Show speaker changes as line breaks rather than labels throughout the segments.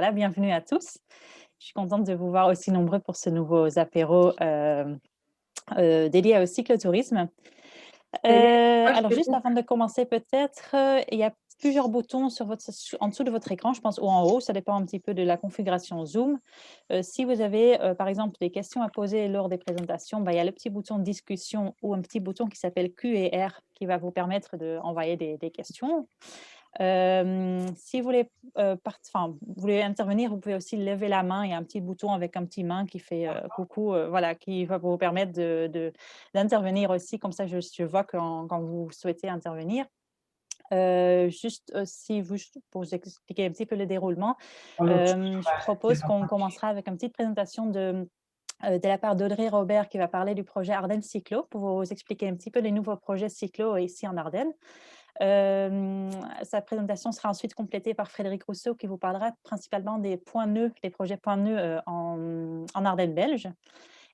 voilà, bienvenue à tous. Je suis contente de vous voir aussi nombreux pour ce nouveau apéro dédié au cyclotourisme.
Daniel, moi, je
Alors
te
juste
coupe.
avant de commencer peut-être, il y a plusieurs boutons en dessous de votre écran, je pense, ou en haut, ça dépend un petit peu de la configuration Zoom. Si vous avez, par exemple, des questions à poser lors des présentations, bah, il y a le petit bouton discussion ou un petit bouton qui s'appelle Q&R qui va vous permettre d'envoyer des questions. Si vous voulez, vous voulez intervenir, vous pouvez aussi lever la main. Il y a un petit bouton avec un petit main qui fait coucou, voilà, qui va vous permettre d'intervenir aussi. Comme ça, je vois quand vous souhaitez intervenir. Juste pour vous expliquer un petit peu le déroulement, je propose qu'on commencera avec une petite présentation de la part d'Audrey Robert qui va parler du projet Ardennes Cyclo pour vous expliquer un petit peu les nouveaux projets cyclo ici en Ardennes. Sa présentation sera ensuite complétée par Frédéric Rousseau qui vous parlera principalement des points nœuds, des projets points nœuds en Ardennes belge.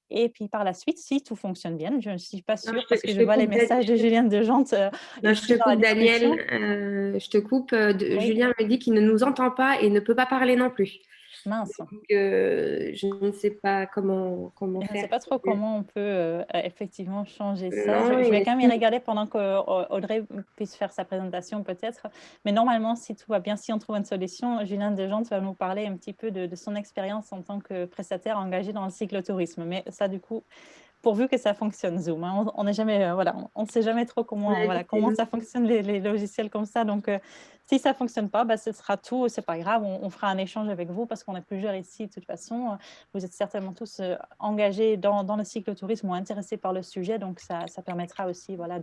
Et puis par la suite, si tout fonctionne bien, je ne suis pas
Non,
sûre parce que je vois les
coupe,
messages de Julien Dejeantes
non, je
ici
te
dans la
coupe, Daniel.
discussion.
Je te coupe.
Oui,
Julien me dit qu'il ne nous entend pas et ne peut pas parler non plus.
mince.
Je ne sais pas comment
Je ne sais
faire.
pas trop comment on peut effectivement changer ça.
Non,
Je vais
et
quand même y regarder pendant qu'Audrey puisse faire sa présentation peut-être. Mais normalement, si tout va bien, si on trouve une solution, Julien Dejeantes va nous parler un petit peu de son expérience en tant que prestataire engagé dans le cyclotourisme. Mais ça, du coup, pourvu que ça fonctionne Zoom, hein. On n'est jamais, voilà, on ne sait jamais trop
on
comment,
a dit
voilà,
que c'est
comment
nous.
ça fonctionne les logiciels comme ça. Donc, si ça fonctionne pas, bah, ce sera tout, c'est pas grave. On fera un échange avec vous parce qu'on est plusieurs ici de toute façon. Vous êtes certainement tous engagés dans le cyclotourisme ou intéressés par le sujet, donc ça permettra aussi, voilà,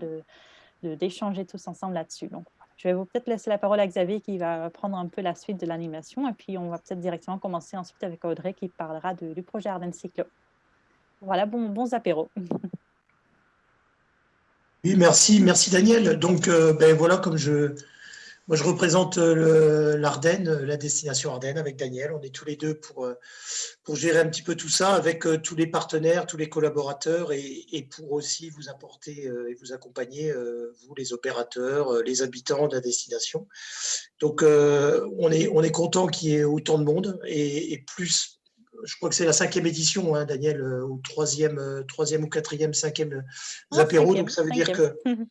d'échanger tous ensemble là-dessus. Donc, voilà. Je vais vous peut-être laisser la parole à Xavier qui va prendre un peu la suite de l'animation et puis on va peut-être directement commencer ensuite avec Audrey qui parlera du projet Ardennes Cyclo. Voilà, bons apéros.
Oui, merci Daniel. Donc, ben voilà, moi je représente l'Ardenne, la destination Ardennes avec Daniel. On est tous les deux pour gérer un petit peu tout ça avec tous les partenaires, tous les collaborateurs et pour aussi vous apporter et vous accompagner, vous les opérateurs, les habitants de la destination. Donc, on est content qu'il y ait autant de monde et plus. Je crois que c'est la 5e édition, hein, Daniel, ou troisième ou quatrième, 5e
Oh,
apéro. Donc,
cinquième,
ça veut dire
cinquième.
que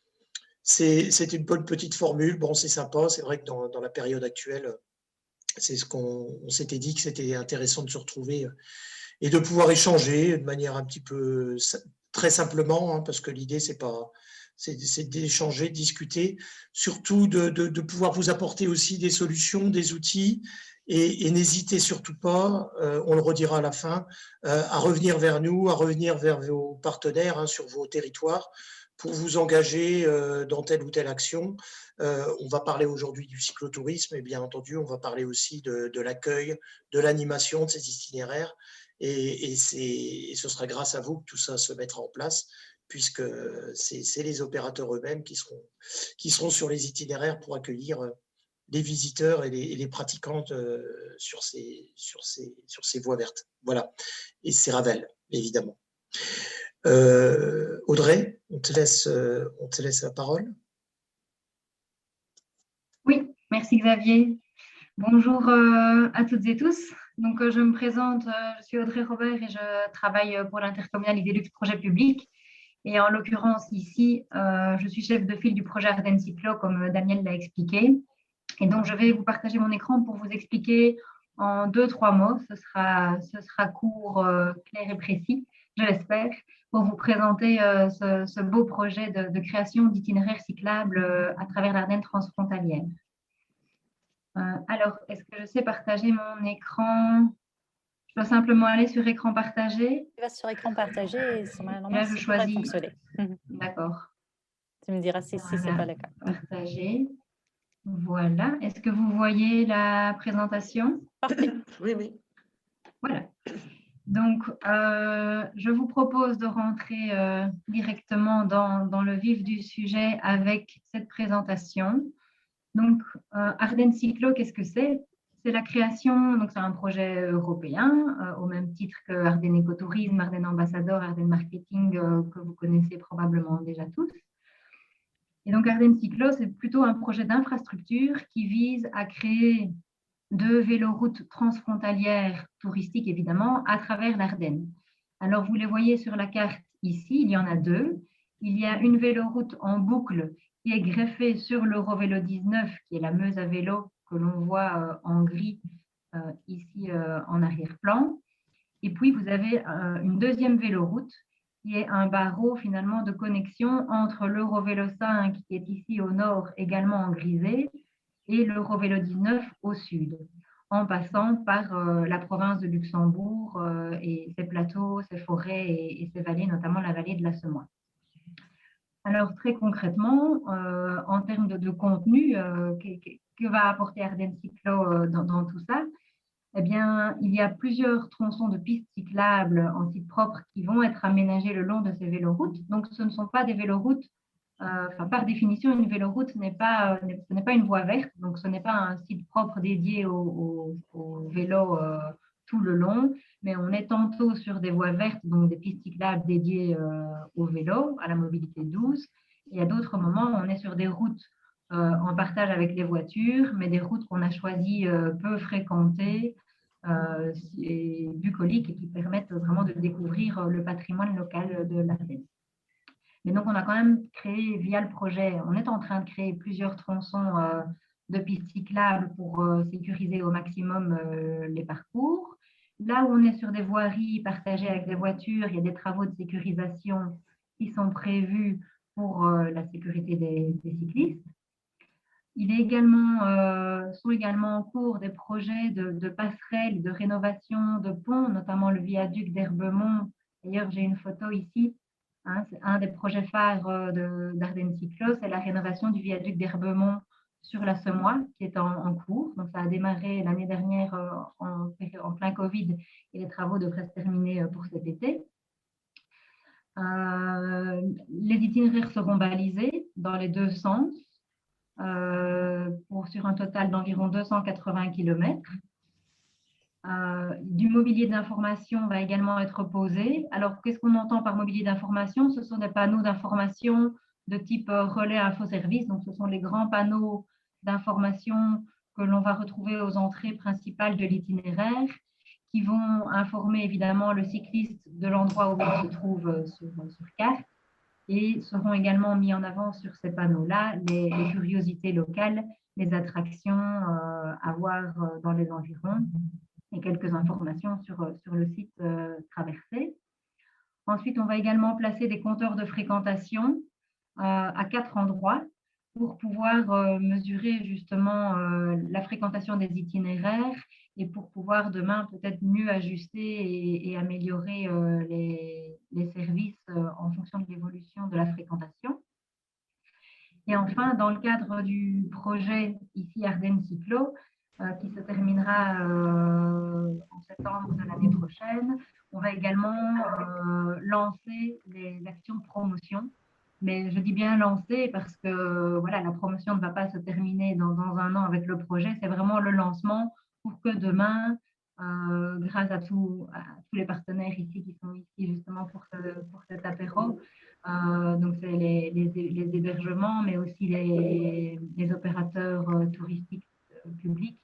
c'est une bonne petite formule. Bon, c'est sympa. C'est vrai que dans la période actuelle, c'est ce qu'on s'était dit que c'était intéressant de se retrouver et de pouvoir échanger de manière un petit peu très simplement, hein, parce que l'idée, c'est d'échanger, de discuter, surtout de pouvoir vous apporter aussi des solutions, des outils. Et n'hésitez surtout pas, on le redira à la fin, à revenir vers nous, à revenir vers vos partenaires, hein, sur vos territoires pour vous engager dans telle ou telle action. On va parler aujourd'hui du cyclotourisme et bien entendu, on va parler aussi de l'accueil, de l'animation de ces itinéraires. Et ce sera grâce à vous que tout ça se mettra en place, puisque c'est les opérateurs eux-mêmes qui seront sur les itinéraires pour accueillir les visiteurs et les pratiquants sur ces voies vertes. Voilà. Et c'est Ravel, évidemment. Audrey, on te laisse la parole.
Oui, merci Xavier. Bonjour à toutes et tous. Donc, je me présente, je suis Audrey Robert et je travaille pour l'intercommunalité Luxe Projet Public. Et en l'occurrence, ici, je suis chef de file du projet Ardennes Cyclo, comme Daniel l'a expliqué. Et donc, je vais vous partager mon écran pour vous expliquer en 2-3 mots. Ce sera court, clair et précis, je l'espère, pour vous présenter ce beau projet de création d'itinéraires cyclables à travers l'Ardenne transfrontalière. Alors, est-ce que je sais partager mon écran? Je dois simplement aller sur écran partagé.
Tu vas sur écran partagé et
Et là, je
ça devrait
choisis.
fonctionner.
D'accord.
Tu me diras si ce n'est pas le cas.
Partager. Voilà. Est-ce que vous voyez la présentation?
Parfait.
Oui, oui.
Voilà. Donc, je vous propose de rentrer directement dans le vif du sujet avec cette présentation. Donc, Ardennes Cyclo, qu'est-ce que c'est? C'est la création, donc c'est un projet européen, au même titre que Ardennes Écotourisme, Ardennes Ambassadeur, Ardennes Marketing, que vous connaissez probablement déjà tous. Et donc, Ardennes Cyclo, c'est plutôt un projet d'infrastructure qui vise à créer de véloroutes transfrontalières touristiques, évidemment, à travers l'Ardenne. Alors, vous les voyez sur la carte ici, il y en a deux. Il y a une véloroute en boucle qui est greffée sur l'Eurovélo 19, qui est la Meuse à vélo que l'on voit en gris ici en arrière-plan. Et puis, vous avez une deuxième véloroute qui est un barreau finalement de connexion entre l'Eurovélo 5 qui est ici au nord, également en grisé, et l'Eurovélo 19 au sud, en passant par la province de Luxembourg et ses plateaux, ses forêts et ses vallées, notamment la vallée de la Semois. Alors très concrètement, en termes de contenu, que va apporter Ardennes Cyclo dans tout ça? Eh bien, il y a plusieurs tronçons de pistes cyclables en site propre qui vont être aménagés le long de ces véloroutes. Donc, ce ne sont pas des véloroutes, par définition, une véloroute ce n'est pas une voie verte, donc ce n'est pas un site propre dédié au vélo tout le long, mais on est tantôt sur des voies vertes, donc des pistes cyclables dédiées au vélo, à la mobilité douce, et à d'autres moments, on est sur des routes en partage avec les voitures, mais des routes qu'on a choisies peu fréquentées et bucoliques et qui permettent vraiment de découvrir le patrimoine local de l'Ardenne. Mais donc, on a quand même créé via le projet, on est en train de créer plusieurs tronçons de pistes cyclables pour sécuriser au maximum les parcours. Là où on est sur des voiries partagées avec des voitures, il y a des travaux de sécurisation qui sont prévus pour la sécurité des cyclistes. Il est sont également en cours des projets de passerelles, de rénovation de ponts, notamment le viaduc d'Herbemont. D'ailleurs, j'ai une photo ici. Hein, c'est un des projets phares d'Ardennes Cyclo, c'est la rénovation du viaduc d'Herbemont sur la Semois, qui est en cours. Donc, ça a démarré l'année dernière en plein Covid et les travaux devraient se terminer pour cet été. Les itinéraires seront balisés dans les deux sens. Sur un total d'environ 280 km. Du mobilier d'information va également être posé. Alors, qu'est-ce qu'on entend par mobilier d'information? Ce sont des panneaux d'information de type relais info-service. Donc, ce sont les grands panneaux d'information que l'on va retrouver aux entrées principales de l'itinéraire, qui vont informer évidemment le cycliste de l'endroit où il se trouve sur carte, et seront également mis en avant sur ces panneaux-là les curiosités locales, les attractions à voir dans les environs et quelques informations sur le site traversé. Ensuite, on va également placer des compteurs de fréquentation à 4 endroits pour pouvoir mesurer justement la fréquentation des itinéraires et pour pouvoir demain peut-être mieux ajuster et améliorer les services en fonction de l'évolution de la fréquentation. Et enfin, dans le cadre du projet ici Ardennes Cyclo, qui se terminera en septembre de l'année prochaine, on va également lancer les actions de promotion. Mais je dis bien lancer parce que voilà, la promotion ne va pas se terminer dans un an avec le projet. C'est vraiment le lancement pour que demain, grâce à tous les partenaires ici qui sont ici justement pour cet apéro, donc c'est les hébergements, mais aussi les opérateurs touristiques publics.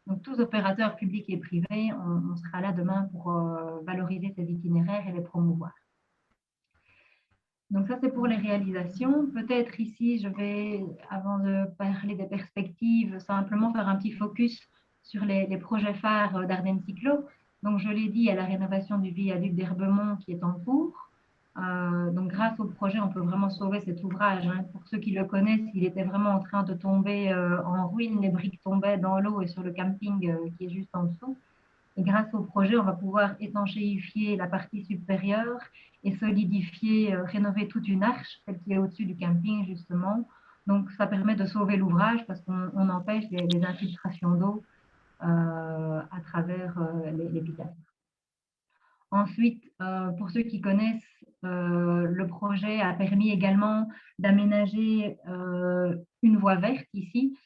Donc tous opérateurs publics et privés, on sera là demain pour valoriser ces itinéraires et les promouvoir. Donc ça, c'est pour les réalisations. Peut-être ici, je vais, avant de parler des perspectives, simplement faire un petit focus sur les projets phares d'Ardennes Cyclo. Donc, je l'ai dit, il y a la rénovation du viaduc d'Herbemont qui est en cours. Donc, grâce au projet, on peut vraiment sauver cet ouvrage. Hein. Pour ceux qui le connaissent, il était vraiment en train de tomber en ruine. Les briques tombaient dans l'eau et sur le camping qui est juste en dessous. Et grâce au projet, on va pouvoir étanchéifier la partie supérieure et solidifier, rénover toute une arche, celle qui est au-dessus du camping, justement. Donc, ça permet de sauver l'ouvrage parce qu'on empêche les infiltrations d'eau à travers les pilastres. Ensuite, pour ceux qui connaissent, le projet a permis également d'aménager une voie verte ici,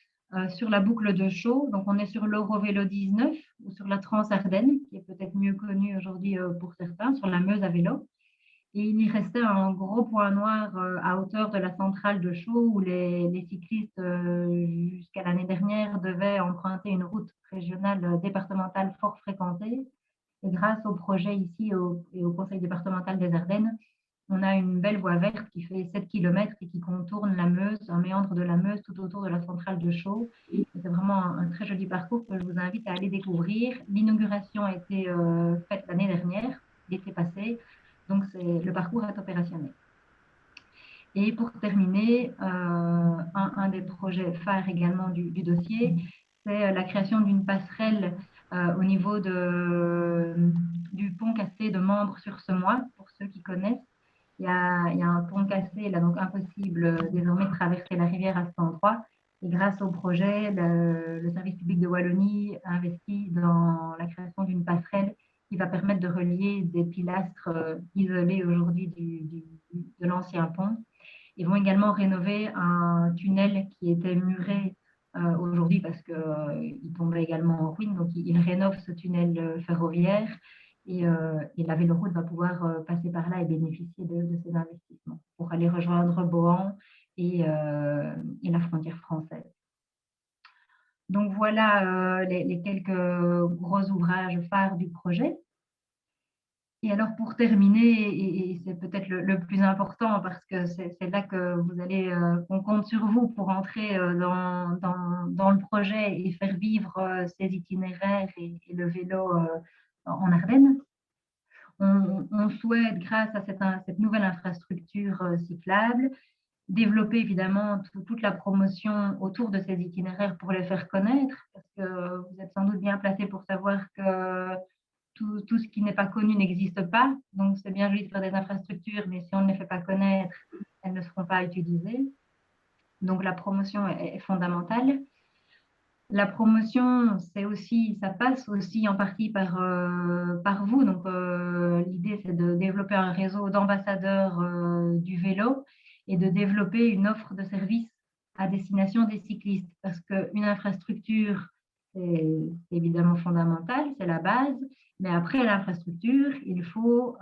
sur la boucle de Chaux. Donc, on est sur l'Eurovélo 19 ou sur la Trans-Ardenne, qui est peut-être mieux connue aujourd'hui pour certains, sur la Meuse à vélo. Et il y restait un gros point noir à hauteur de la centrale de Chaux où les cyclistes, jusqu'à l'année dernière, devaient emprunter une route régionale départementale fort fréquentée. Et grâce au projet ici et au Conseil départemental des Ardennes, on a une belle voie verte qui fait 7 km et qui contourne la Meuse, un méandre de la Meuse tout autour de la centrale de Chaux. C'est vraiment un très joli parcours que je vous invite à aller découvrir. L'inauguration a été faite l'année dernière, l'été passé, donc le parcours est opérationnel. Et pour terminer, un des projets phares également du dossier, c'est la création d'une passerelle au niveau du pont cassé de Membres-sur-Semois, pour ceux qui connaissent. Il y a un pont cassé, il est donc impossible désormais de traverser la rivière à cet endroit. Et grâce au projet, le service public de Wallonie investit dans la création d'une passerelle qui va permettre de relier des pilastres isolés aujourd'hui de l'ancien pont. Ils vont également rénover un tunnel qui était muré aujourd'hui parce qu'il tombait également en ruine. Donc, ils rénovent ce tunnel ferroviaire et la véloroute va pouvoir passer par là et bénéficier de ces investissements pour aller rejoindre Bohan et la frontière française. Donc, voilà les quelques gros ouvrages phares du projet. Et alors pour terminer, et c'est peut-être le plus important parce que c'est là que vous allez, on compte sur vous pour entrer dans le projet et faire vivre ces itinéraires et le vélo en Ardennes. On souhaite, grâce à cette nouvelle infrastructure cyclable, développer évidemment toute la promotion autour de ces itinéraires pour les faire connaître, parce que vous êtes sans doute bien placé pour savoir que tout ce qui n'est pas connu n'existe pas. Donc, c'est bien joli de faire des infrastructures, mais si on ne les fait pas connaître, elles ne seront pas utilisées. Donc, la promotion est fondamentale. La promotion, ça passe aussi en partie par vous. Donc, l'idée, c'est de développer un réseau d'ambassadeurs du vélo et de développer une offre de services à destination des cyclistes. Parce qu'une infrastructure, c'est évidemment fondamental, c'est la base. Mais après l'infrastructure, il faut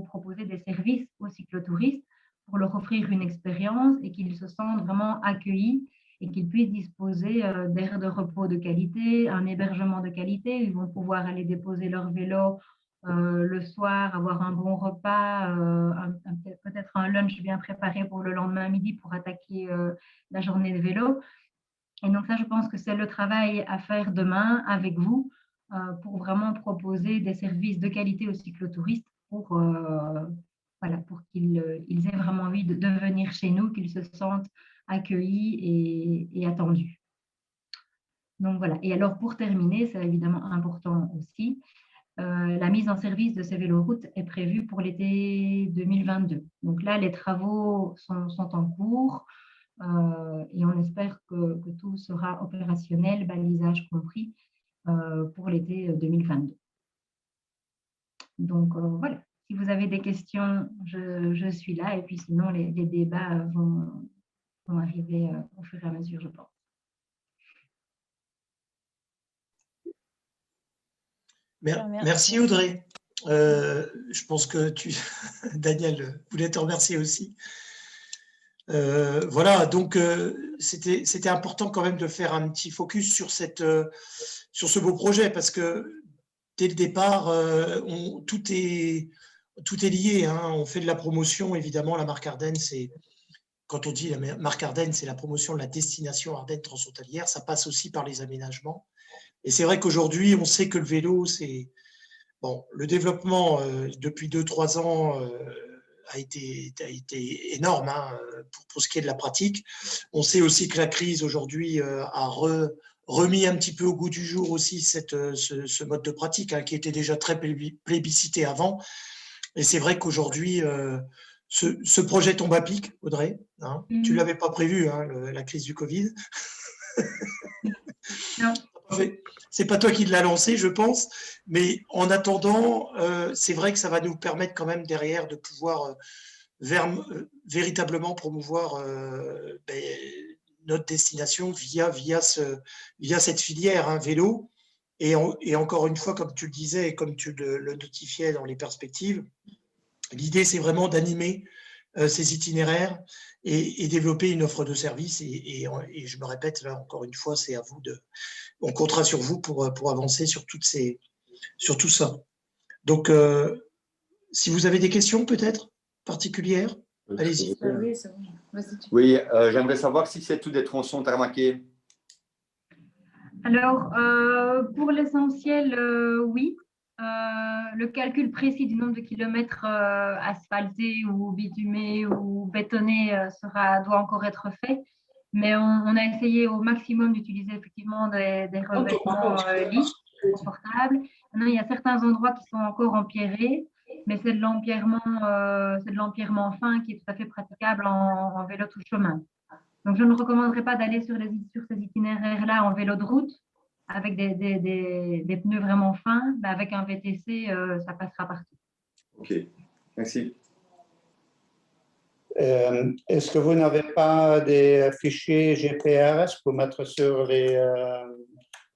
proposer des services aux cyclotouristes pour leur offrir une expérience et qu'ils se sentent vraiment accueillis et qu'ils puissent disposer d'aires de repos de qualité, un hébergement de qualité. Ils vont pouvoir aller déposer leur vélo le soir, avoir un bon repas, peut-être un lunch bien préparé pour le lendemain midi pour attaquer la journée de vélo. Et donc ça, je pense que c'est le travail à faire demain avec vous pour vraiment proposer des services de qualité aux cyclotouristes pour qu'ils aient vraiment envie de venir chez nous, qu'ils se sentent accueillis et attendus. Donc voilà. Et alors pour terminer, c'est évidemment important aussi, la mise en service de ces véloroutes est prévue pour l'été 2022. Donc là, les travaux sont en cours et on espère que tout sera opérationnel, balisage compris, pour l'été 2022. Donc voilà, si vous avez des questions, je suis là et puis sinon les débats vont arriver au fur et à mesure, je pense.
Merci Audrey. Je pense que Daniel voulait te remercier aussi. Voilà, donc c'était important quand même de faire un petit focus sur ce beau projet parce que dès le départ, tout est lié. Hein. On fait de la promotion, évidemment, la marque Ardennes, quand on dit la marque Ardennes, c'est la promotion de la destination Ardennes transfrontalière. Ça passe aussi par les aménagements. Et c'est vrai qu'aujourd'hui, on sait que le vélo, le développement depuis 2-3 ans a été énorme hein, pour ce qui est de la pratique. On sait aussi que la crise aujourd'hui a remis un petit peu au goût du jour aussi ce mode de pratique hein, qui était déjà très plébiscité avant. Et c'est vrai qu'aujourd'hui, ce projet tombe à pic, Audrey. Hein. Tu ne l'avais pas prévu, hein, la crise du Covid.
Non.
C'est pas toi qui l'as lancé, je pense. Mais en attendant, c'est vrai que ça va nous permettre quand même derrière de pouvoir véritablement promouvoir notre destination via cette filière hein, vélo. Et encore une fois, comme tu le disais et comme tu le notifiais dans les perspectives, L'idée, c'est vraiment d'animer ces itinéraires et développer une offre de service. Et je me répète, là, encore une fois, c'est à vous on comptera sur vous pour avancer sur tout ça. Donc, si vous avez des questions peut-être particulières, allez-y.
Oui, j'aimerais savoir si c'est tout des tronçons tarmaqués.
Alors, pour l'essentiel, oui. Le calcul précis du nombre de kilomètres asphaltés ou bitumés ou bétonnés doit encore être fait. Mais on a essayé au maximum d'utiliser effectivement des revêtements lisses, confortables. Maintenant, il y a certains endroits qui sont encore empierrés, mais c'est de l'empierrement fin qui est tout à fait praticable en vélo tout chemin. Donc, je ne recommanderais pas d'aller sur ces itinéraires-là en vélo de route avec des pneus vraiment fins. Ben, avec un VTC, ça passera partout.
Ok, merci.
Est-ce que vous n'avez pas des fichiers GPRS pour mettre sur les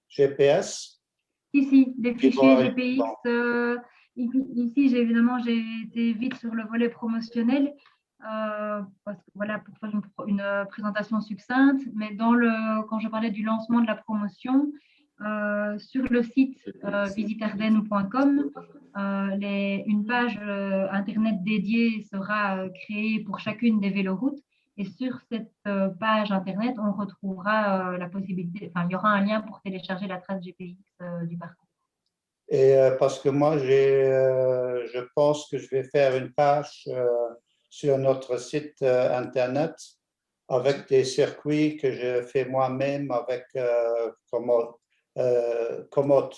GPS?
Ici, des fichiers GPX. Ici, j'ai été vite sur le volet promotionnel parce que, voilà, pour faire une présentation succincte. Mais quand je parlais du lancement de la promotion, sur le site visiteardenne.com, une page internet dédiée sera créée pour chacune des véloroutes. Et sur cette page internet, on retrouvera la possibilité, il y aura un lien pour télécharger la trace GPX du parcours.
Et parce que moi, je pense que je vais faire une page sur notre site internet avec des circuits que je fais moi-même avec Komoot.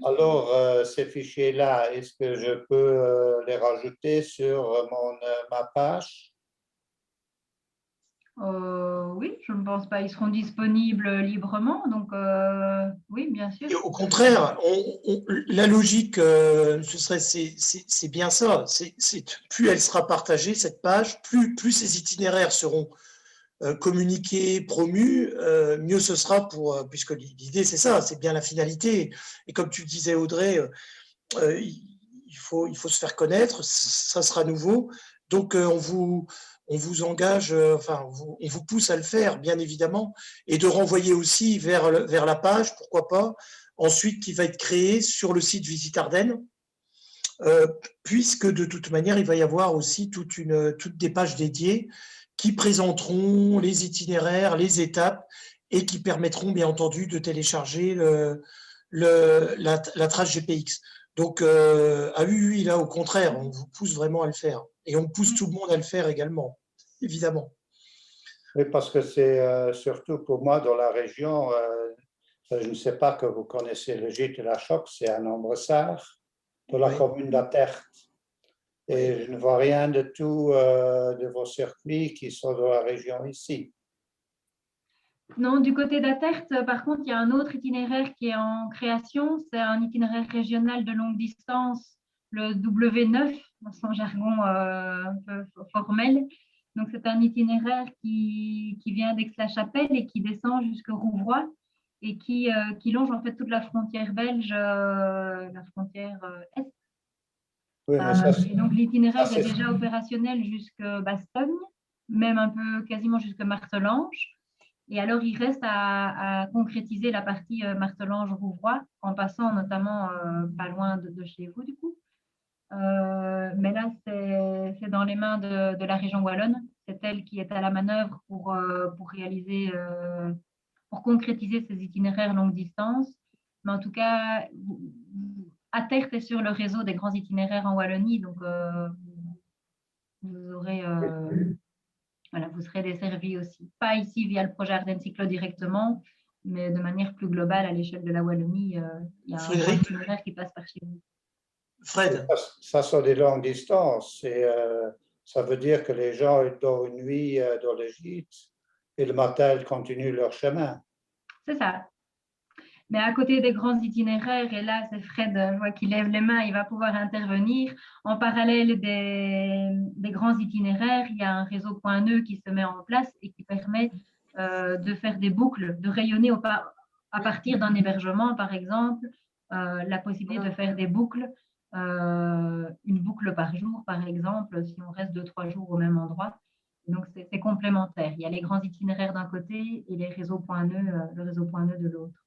Alors, ces fichiers-là, est-ce que je peux les rajouter sur ma page?
Oui, je ne pense pas. Ils seront disponibles librement, donc oui, bien sûr.
Et au contraire, la logique, c'est bien ça. Plus elle sera partagée, cette page, plus ces itinéraires seront communiqués, promus, mieux ce sera puisque l'idée c'est ça, c'est bien la finalité. Et comme tu disais Audrey, il faut se faire connaître, ça sera nouveau. Donc on vous engage, on vous pousse à le faire, bien évidemment, et de renvoyer aussi vers la page, pourquoi pas, ensuite qui va être créée sur le site Visite Ardennes, puisque de toute manière, il va y avoir aussi toutes des pages dédiées qui présenteront les itinéraires, les étapes, et qui permettront, bien entendu, de télécharger la trace GPX. Donc, oui, là, au contraire, on vous pousse vraiment à le faire. Et on pousse tout le monde à le faire également, évidemment.
Oui, parce que c'est surtout pour moi dans la région, je ne sais pas que vous connaissez le gîte de la Choc, c'est à Ambressart, dans la commune d'Atert. Et je ne vois rien de tout de vos circuits qui sont dans la région ici.
Non, du côté d'Atert, par contre, il y a un autre itinéraire qui est en création. C'est un itinéraire régional de longue distance, le W9, dans son jargon un peu formel. Donc, c'est un itinéraire qui vient d'Aix-la-Chapelle et qui descend jusqu'au Rouvroy et qui longe en fait toute la frontière belge, la frontière est.
Oui,
et donc, l'itinéraire est déjà opérationnel jusqu'à Bastogne, même un peu quasiment jusqu'à Martelange. Et alors, il reste à concrétiser la partie Martelange-Rouvroy, en passant notamment pas loin de chez vous, du coup. Mais là, c'est dans les mains de la région wallonne. C'est elle qui est à la manœuvre pour réaliser, pour concrétiser ces itinéraires longue distance. Mais en tout cas, Atert est sur le réseau des grands itinéraires en Wallonie, donc vous aurez... Voilà, vous serez desservi aussi. Pas ici via le projet Ardennes Cyclo directement, mais de manière plus globale à l'échelle de la Wallonie. Il y a un itinéraire qui passe par chez vous.
Fred.
Ça sont des longues distances. Et, ça veut dire que les gens dorment une nuit dans le gîte et le matin, ils continuent leur chemin.
C'est ça. Mais à côté des grands itinéraires, et là, c'est Fred, je vois qu'il lève les mains, il va pouvoir intervenir. En parallèle des grands itinéraires, il y a un réseau point nœud qui se met en place et qui permet de faire des boucles, de rayonner à partir d'un hébergement, par exemple, la possibilité de faire des boucles une boucle par jour, par exemple, si on reste 2-3 jours au même endroit. Donc, c'est complémentaire. Il y a les grands itinéraires d'un côté et les réseaux point nœuds, le réseau point nœud de l'autre.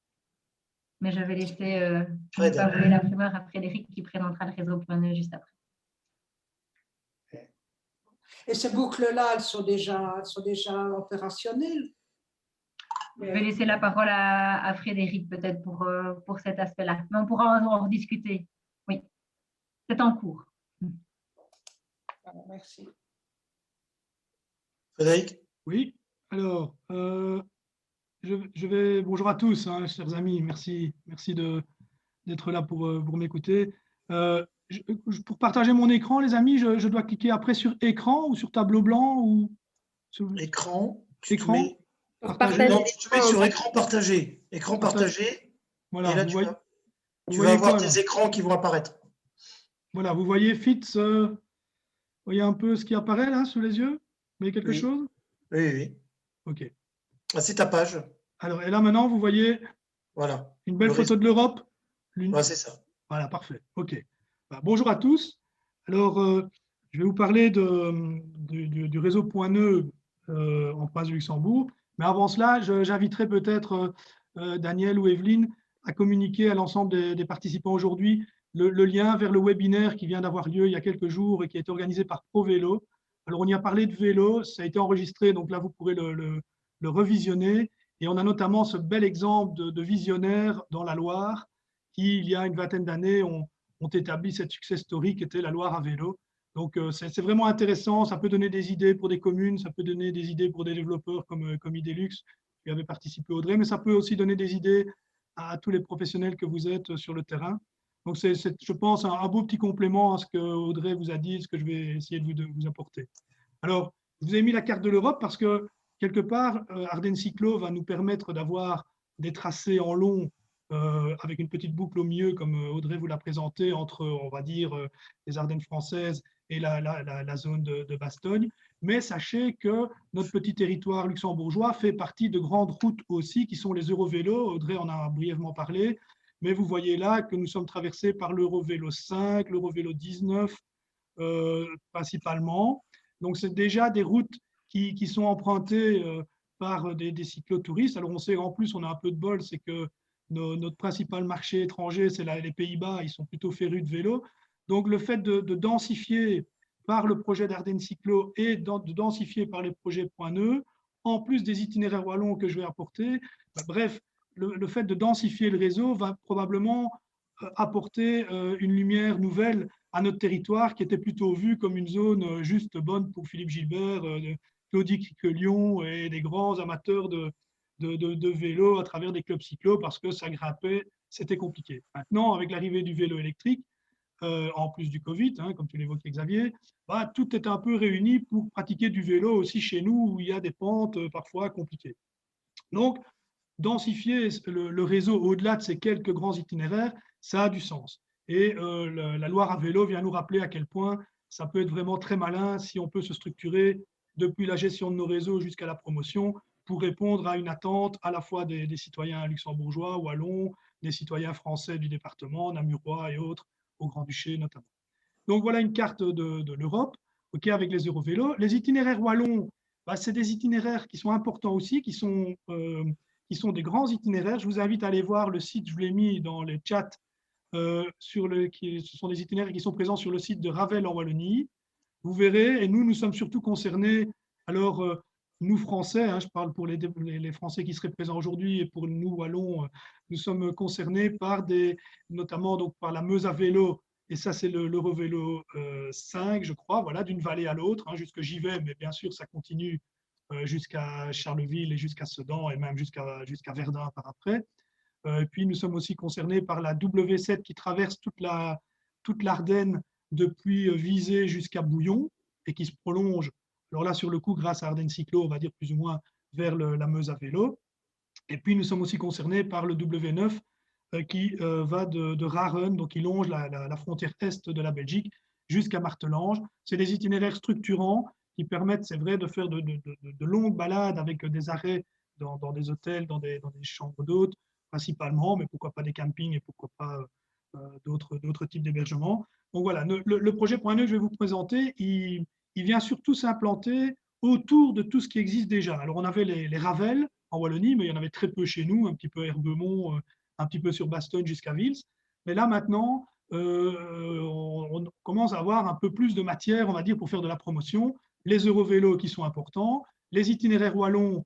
Mais je vais laisser, je ne vais pas voler la primeur à Frédéric qui présentera le réseau point nœud juste après.
Et ces boucles-là, elles sont déjà opérationnelles.
Je vais laisser la parole à Frédéric peut-être pour cet aspect-là. Mais on pourra en rediscuter. Oui, c'est en cours.
Merci.
Frédéric?
Oui, alors, bonjour à tous, hein, chers amis, merci d'être là pour m'écouter. Pour partager mon écran, les amis, je dois cliquer après sur écran ou sur tableau blanc ou sur
Écran.
écran.
Non, tu mets sur écran partagé. Écran partagé.
Voilà,
et là,
tu
vas avoir
quoi,
tes écrans qui vont apparaître.
Voilà, vous voyez FITS, vous voyez un peu ce qui apparaît là sous les yeux? Vous voyez quelque chose?
Oui.
OK.
Ah, c'est ta page.
Alors, et là maintenant, vous voyez une belle photo de l'Europe?
C'est ça.
Voilà, parfait. OK. Bonjour à tous. Alors, je vais vous parler du réseau point nœud en province du Luxembourg. Mais avant cela, j'inviterai peut-être Daniel ou Evelyne à communiquer à l'ensemble des participants aujourd'hui le lien vers le webinaire qui vient d'avoir lieu il y a quelques jours et qui a été organisé par ProVélo. Alors, on y a parlé de vélo, ça a été enregistré, donc là, vous pourrez le revisionner. Et on a notamment ce bel exemple de visionnaire dans la Loire qui, il y a une vingtaine d'années, ont établi cette success story qui était la Loire à vélo. Donc, c'est vraiment intéressant. Ça peut donner des idées pour des communes, ça peut donner des idées pour des développeurs comme Idelux, qui avait participé Audrey, mais ça peut aussi donner des idées à tous les professionnels que vous êtes sur le terrain. Donc, c'est, je pense, un beau petit complément à ce que Audrey vous a dit, ce que je vais essayer de vous apporter. Alors, je vous ai mis la carte de l'Europe parce que, quelque part, Ardennes Cyclo va nous permettre d'avoir des tracés en long avec une petite boucle au milieu, comme Audrey vous l'a présenté, entre, on va dire, les Ardennes françaises et la zone de Bastogne. Mais sachez que notre petit territoire luxembourgeois fait partie de grandes routes aussi, qui sont les Eurovélos. Audrey en a brièvement parlé. Mais vous voyez là que nous sommes traversés par l'Eurovélo 5, l'Eurovélo 19 principalement. Donc, c'est déjà des routes qui sont empruntées par des cyclotouristes. Alors, on sait en plus, on a un peu de bol, c'est que notre principal marché étranger, c'est les Pays-Bas, ils sont plutôt férus de vélo. Donc, le fait de densifier par le projet d'Ardennes Cyclo et de densifier par les projets Point Nœud, en plus des itinéraires wallons que je vais apporter, bref, le fait de densifier le réseau va probablement apporter une lumière nouvelle à notre territoire qui était plutôt vu comme une zone juste bonne pour Philippe Gilbert, Claudie Criquelion et des grands amateurs de vélo à travers des clubs cyclo parce que ça grimpait, c'était compliqué. Maintenant, avec l'arrivée du vélo électrique, en plus du Covid, hein, comme tu l'évoquais Xavier, tout est un peu réuni pour pratiquer du vélo aussi chez nous où il y a des pentes parfois compliquées. Donc, densifier le réseau au-delà de ces quelques grands itinéraires, ça a du sens. Et la Loire à vélo vient nous rappeler à quel point ça peut être vraiment très malin si on peut se structurer depuis la gestion de nos réseaux jusqu'à la promotion pour répondre à une attente à la fois des citoyens luxembourgeois, wallons, des citoyens français du département, namurois et autres, au Grand-Duché notamment. Donc voilà une carte de l'Europe, avec les Eurovélos. Les itinéraires wallons, c'est des itinéraires qui sont importants aussi, qui sont des grands itinéraires. Je vous invite à aller voir le site, je vous l'ai mis dans les chats, ce sont des itinéraires qui sont présents sur le site de Ravel en Wallonie. Vous verrez, et nous sommes surtout concernés, alors nous Français, hein, je parle pour les Français qui seraient présents aujourd'hui et pour nous Wallons, nous sommes concernés par notamment donc, par la Meuse à vélo, et ça c'est l'Eurovélo 5, je crois, voilà, d'une vallée à l'autre, hein, jusque Givet, mais bien sûr ça continue jusqu'à Charleville et jusqu'à Sedan et même jusqu'à Verdun par après. Puis nous sommes aussi concernés par la W7 qui traverse toute l'Ardenne depuis Visé jusqu'à Bouillon et qui se prolonge, alors là sur le coup grâce à Ardennes Cyclo, on va dire plus ou moins vers la Meuse à vélo. Et puis nous sommes aussi concernés par le W9 qui va de Raren, donc qui longe la frontière est de la Belgique jusqu'à Martelange. C'est des itinéraires structurants qui permettent, c'est vrai, de faire de longues balades avec des arrêts dans des hôtels, dans des chambres d'hôtes principalement, mais pourquoi pas des campings et pourquoi pas d'autres types d'hébergements. Donc voilà, le projet Point Nœud que je vais vous présenter, il vient surtout s'implanter autour de tout ce qui existe déjà. Alors on avait les Ravels en Wallonie, mais il y en avait très peu chez nous, un petit peu à Herbemont, un petit peu sur Bastogne jusqu'à Vils. Mais là maintenant, on commence à avoir un peu plus de matière, on va dire, pour faire de la promotion. Les Eurovélos qui sont importants, les itinéraires wallons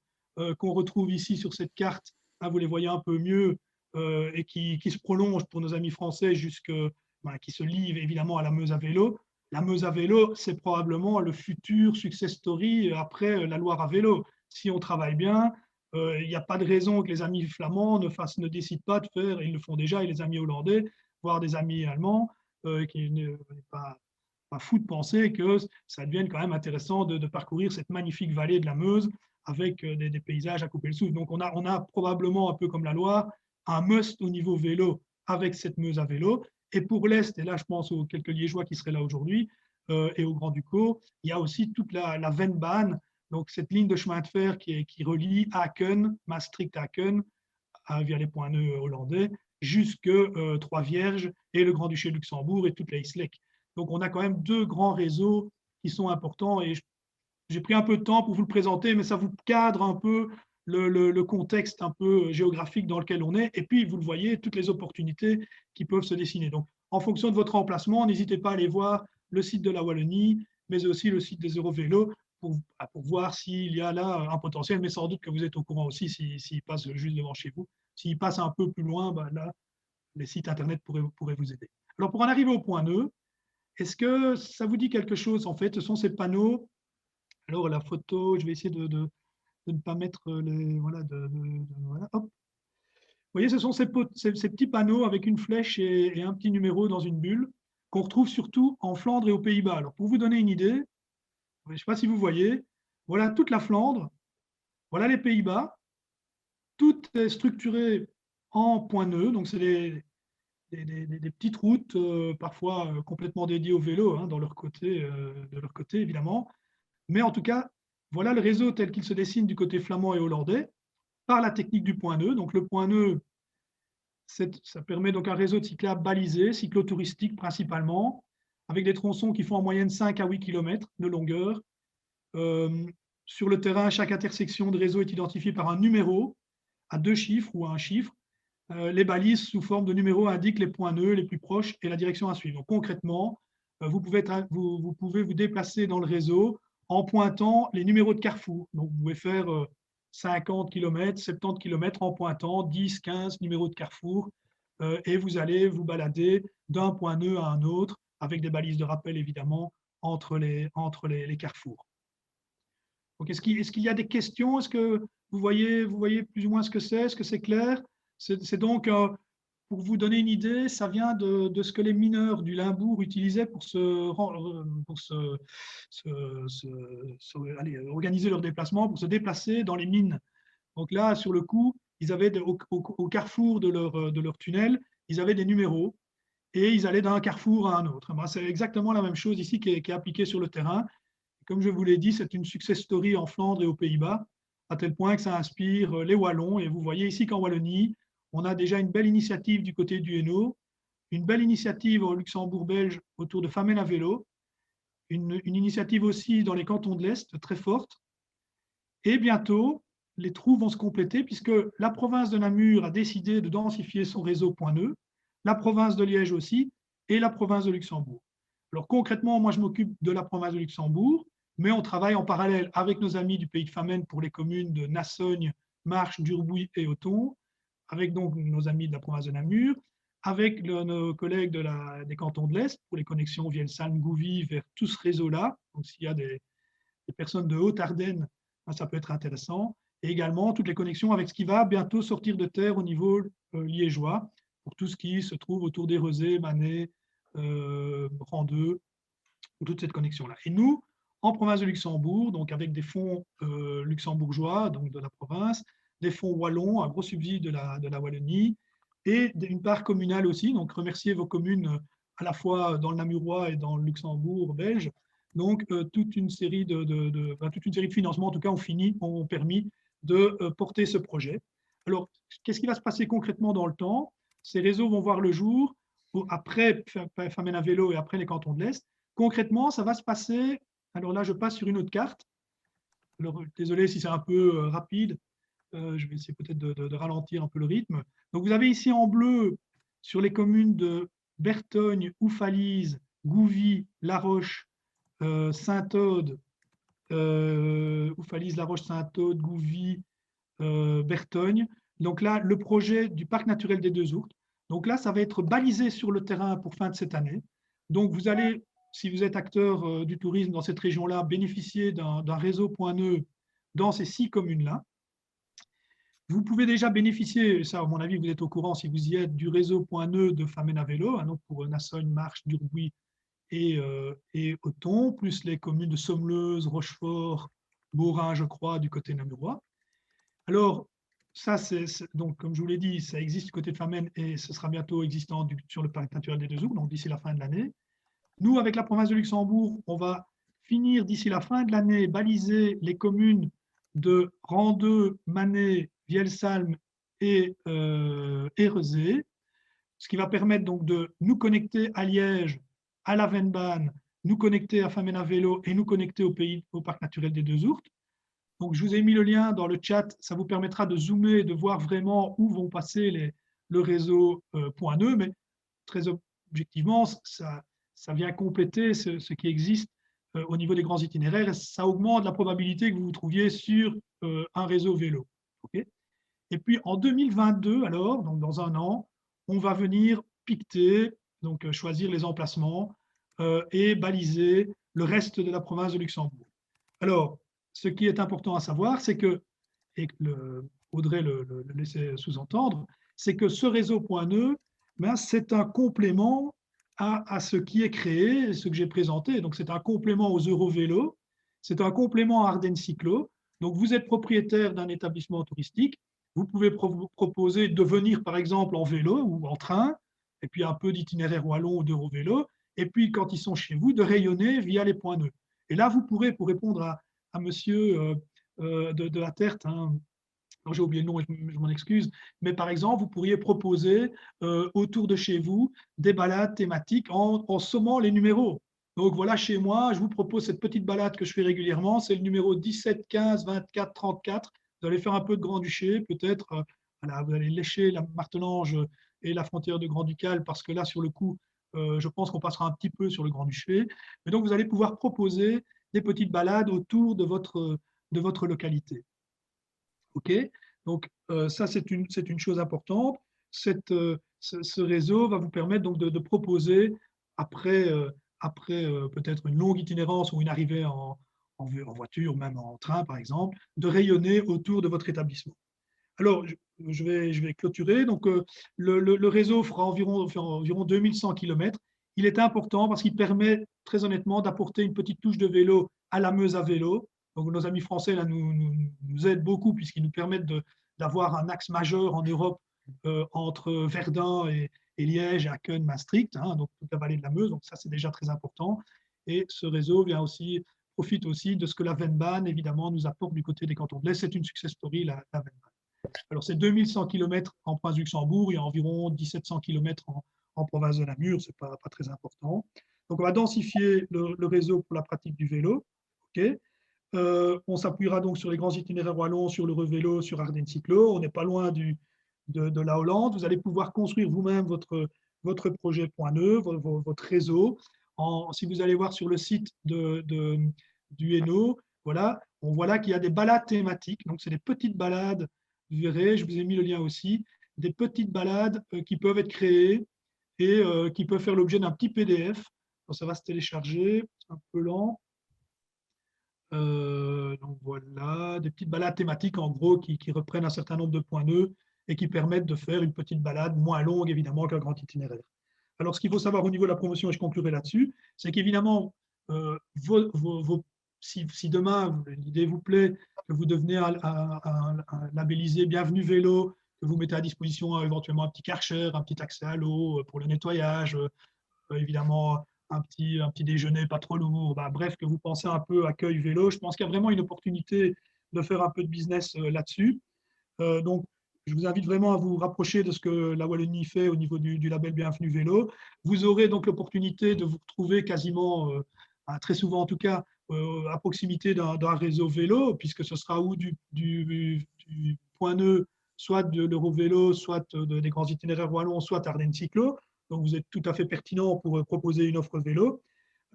qu'on retrouve ici sur cette carte, hein, vous les voyez un peu mieux, et qui se prolongent pour nos amis français qui se lient évidemment à la Meuse à vélo. La Meuse à vélo, c'est probablement le futur success story après la Loire à vélo. Si on travaille bien, il n'y a pas de raison que les amis flamands ne décident pas de faire, ils le font déjà, et les amis hollandais, voire des amis allemands, qui n'est pas fou de penser que ça devienne quand même intéressant de parcourir cette magnifique vallée de la Meuse avec des paysages à couper le souffle. Donc on a probablement, un peu comme la Loire, un must au niveau vélo avec cette Meuse à vélo. Et pour l'Est, et là je pense aux quelques Liégeois qui seraient là aujourd'hui, et au Grand-Ducaux, il y a aussi toute la Vennbahn, donc cette ligne de chemin de fer qui relie Aken, Maastricht-Aken, via les points nœuds hollandais, jusque Trois-Vierges et le Grand-Duché de Luxembourg et toute la Islek. Donc on a quand même deux grands réseaux qui sont importants, et j'ai pris un peu de temps pour vous le présenter, mais ça vous cadre un peu le contexte un peu géographique dans lequel on est, et puis vous le voyez, toutes les opportunités qui peuvent se dessiner. Donc en fonction de votre emplacement, n'hésitez pas à aller voir le site de la Wallonie, mais aussi le site des Eurovélos, pour voir s'il y a là un potentiel, mais sans doute que vous êtes au courant aussi s'il passe juste devant chez vous. S'il passe un peu plus loin, ben là, les sites internet pourraient vous aider. Alors pour en arriver au point nœud, est-ce que ça vous dit quelque chose? En fait, ce sont ces panneaux. Alors la photo, je vais essayer de ne pas mettre les… Voilà, voilà, hop. Vous voyez, ce sont ces petits panneaux avec une flèche et un petit numéro dans une bulle qu'on retrouve surtout en Flandre et aux Pays-Bas. Alors pour vous donner une idée, je ne sais pas si vous voyez, voilà toute la Flandre, voilà les Pays-Bas, tout est structuré en points nœuds, donc c'est des petites routes, parfois complètement dédiées au vélo, hein, de leur côté évidemment, mais en tout cas, voilà le réseau tel qu'il se dessine du côté flamand et hollandais, par la technique du point nœud. Donc le point nœud, ça permet donc un réseau de cyclables balisé, cyclotouristique principalement, avec des tronçons qui font en moyenne 5 à 8 km de longueur. Sur le terrain, chaque intersection de réseau est identifiée par un numéro à 2 chiffres ou à 1 chiffre. Les balises sous forme de numéros indiquent les points nœuds les plus proches et la direction à suivre. Donc concrètement, vous pouvez vous déplacer dans le réseau en pointant les numéros de carrefour. Donc vous pouvez faire 50 km, 70 km en pointant 10, 15 numéros de carrefour, et vous allez vous balader d'un point nœud à un autre avec des balises de rappel évidemment entre les carrefours. Donc est-ce qu'il y a des questions? Est-ce que vous voyez plus ou moins ce que c'est? Est-ce que c'est clair? C'est donc, pour vous donner une idée, ça vient de ce que les mineurs du Limbourg utilisaient pour organiser leur déplacement, pour se déplacer dans les mines. Donc là, sur le coup, ils avaient au carrefour de leur tunnel, ils avaient des numéros et ils allaient d'un carrefour à un autre. C'est exactement la même chose ici qui est appliquée sur le terrain. Comme je vous l'ai dit, c'est une success story en Flandre et aux Pays-Bas, à tel point que ça inspire les Wallons. Et vous voyez ici qu'en Wallonie, on a déjà une belle initiative du côté du Hainaut, une belle initiative au Luxembourg belge autour de Famenne à vélo, une initiative aussi dans les cantons de l'Est très forte. Et bientôt, les trous vont se compléter puisque la province de Namur a décidé de densifier son réseau point nœud, la province de Liège aussi, et la province de Luxembourg. Alors concrètement, moi je m'occupe de la province de Luxembourg, mais on travaille en parallèle avec nos amis du pays de Famenne pour les communes de Nassogne, Marche, Durbuy et Othon, avec donc nos amis de la province de Namur, avec nos collègues des cantons de l'Est pour les connexions Vielsalm, Gouvy, vers tout ce réseau-là. Donc s'il y a des personnes de Haute-Ardenne, ça peut être intéressant. Et également toutes les connexions avec ce qui va bientôt sortir de terre au niveau liégeois, pour tout ce qui se trouve autour d'Érezé, Manet, Randeux, toute cette connexion-là. Et nous, en province de Luxembourg, donc avec des fonds luxembourgeois, donc de la province, des fonds wallons, un gros subside de la Wallonie, et une part communale aussi. Donc remercier vos communes à la fois dans le Namurois et dans le Luxembourg belge. Donc toute une série de financements, en tout cas, ont permis de porter ce projet. Alors, qu'est-ce qui va se passer concrètement dans le temps? Ces réseaux vont voir le jour après Famenne à vélo et après les cantons de l'Est. Concrètement, ça va se passer. Alors là, je passe sur une autre carte. Alors, désolé si c'est un peu rapide. Je vais essayer peut-être de ralentir un peu le rythme. Donc, vous avez ici en bleu, sur les communes de Bertogne, Oufalise, Gouvy, La Roche, Saint-Aude, Oufalise, La Roche, Saint-Aude, Gouvy, Bertogne. Donc là, le projet du parc naturel des Deux Ourtes. Donc là, ça va être balisé sur le terrain pour fin de cette année. Donc vous allez, si vous êtes acteur du tourisme dans cette région-là, bénéficier d'un réseau point nœud dans ces 6 communes-là. Vous pouvez déjà bénéficier, ça à mon avis vous êtes au courant si vous y êtes, du réseau point nœud de Famenne à vélo, hein, donc pour Nassogne, Marche, Durbuy et Othon, plus les communes de Sommeleuse, Rochefort, Beaurain, je crois, du côté namurois. Alors, ça, donc, comme je vous l'ai dit, ça existe du côté de Famenne et ce sera bientôt existant sur le parc naturel des Deux Ourtes, donc d'ici la fin de l'année. Nous, avec la province de Luxembourg, on va finir d'ici la fin de l'année, baliser les communes de Randeux, Manet, Vielsalm et Rezé, ce qui va permettre donc de nous connecter à Liège, à la Vennbahn, nous connecter à Famenne à vélo et nous connecter au parc naturel des Deux Ourtes. Donc, je vous ai mis le lien dans le chat, ça vous permettra de zoomer, de voir vraiment où vont passer le réseau point nœud, mais très objectivement, ça vient compléter ce qui existe au niveau des grands itinéraires et ça augmente la probabilité que vous vous trouviez sur un réseau vélo. Okay, et puis, en 2022, alors, donc dans un an, on va venir piqueter, donc choisir les emplacements et baliser le reste de la province de Luxembourg. Alors, ce qui est important à savoir, c'est que, et Audrey le laissait sous-entendre, c'est que ce réseau point nœud, ben, c'est un complément à ce qui est créé, ce que j'ai présenté. Donc, c'est un complément aux Eurovélos, c'est un complément à Ardennes Cyclo. Donc, vous êtes propriétaire d'un établissement touristique, vous pouvez proposer de venir, par exemple, en vélo ou en train, et puis un peu d'itinéraire wallon ou d'Eurovélo, et puis, quand ils sont chez vous, de rayonner via les points nœuds. Et là, vous pourrez, pour répondre à monsieur de la Terte, hein, j'ai oublié le nom, je m'en excuse, mais par exemple, vous pourriez proposer autour de chez vous des balades thématiques en sommant les numéros. Donc voilà, chez moi, je vous propose cette petite balade que je fais régulièrement, c'est le numéro 17, 15, 24, 34. Vous allez faire un peu de Grand-Duché, peut-être, voilà, vous allez lécher la Martelange et la frontière de Grand-Ducal, parce que là, sur le coup, je pense qu'on passera un petit peu sur le Grand-Duché. Mais donc, vous allez pouvoir proposer des petites balades autour de votre localité. OK, donc ça, c'est une chose importante. Ce réseau va vous permettre donc de proposer, après peut-être une longue itinérance ou une arrivée en voiture, même en train, par exemple, de rayonner autour de votre établissement. Alors, je vais clôturer. Donc, le réseau fera environ 2100 km. Il est important parce qu'il permet, très honnêtement, d'apporter une petite touche de vélo à la Meuse à vélo. Donc, nos amis français là, nous aident beaucoup puisqu'ils nous permettent d'avoir un axe majeur en Europe entre Verdun et Liège, et Aken, Maastricht, hein, donc toute la vallée de la Meuse. Donc, ça, c'est déjà très important. Et ce réseau profite aussi de ce que la Vennbahn, évidemment, nous apporte du côté des cantons de l'Est. C'est une success story, la Vennbahn. Alors, c'est 2100 km en province du Luxembourg, il y a environ 1700 km en province de Namur, ce n'est pas très important. Donc, on va densifier le réseau pour la pratique du vélo. Okay. On s'appuiera donc sur les grands itinéraires wallons, sur l'Eurovélo, sur Ardennes Cyclo. On n'est pas loin de la Hollande. Vous allez pouvoir construire vous-même votre projet point nœud, votre réseau. Si vous allez voir sur le site du Hainaut, voilà, on voit là qu'il y a des balades thématiques. Donc, c'est des petites balades. Vous verrez, je vous ai mis le lien aussi, des petites balades qui peuvent être créées et qui peuvent faire l'objet d'un petit PDF. Donc, ça va se télécharger, c'est un peu lent. Donc voilà, des petites balades thématiques en gros qui reprennent un certain nombre de points nœuds et qui permettent de faire une petite balade moins longue évidemment qu'un grand itinéraire. Alors ce qu'il faut savoir au niveau de la promotion, et je conclurai là-dessus, c'est qu'évidemment, si demain l'idée vous plaît, que vous devenez un labellisé Bienvenue Vélo, que vous mettez à disposition éventuellement un petit Karcher, un petit accès à l'eau pour le nettoyage, évidemment un petit déjeuner pas trop lourd, bref, que vous pensez un peu accueil vélo, je pense qu'il y a vraiment une opportunité de faire un peu de business là-dessus. Donc, je vous invite vraiment à vous rapprocher de ce que la Wallonie fait au niveau du label Bienvenue Vélo. Vous aurez donc l'opportunité de vous retrouver quasiment, très souvent en tout cas, à proximité d'un réseau vélo, puisque ce sera ou du point nœud, soit de l'Eurovélo, soit des grands itinéraires wallons, soit Ardennes Cyclo. Donc vous êtes tout à fait pertinent pour proposer une offre vélo.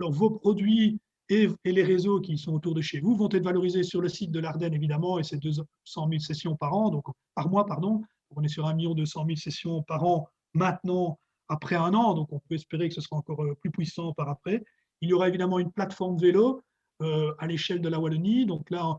Alors vos produits et les réseaux qui sont autour de chez vous vont être valorisés sur le site de l'Ardenne, évidemment, et c'est 200 000 sessions par an, donc par mois, pardon. On est sur 1 200 000 sessions par an maintenant, après un an, donc on peut espérer que ce sera encore plus puissant par après. Il y aura évidemment une plateforme vélo à l'échelle de la Wallonie, donc là,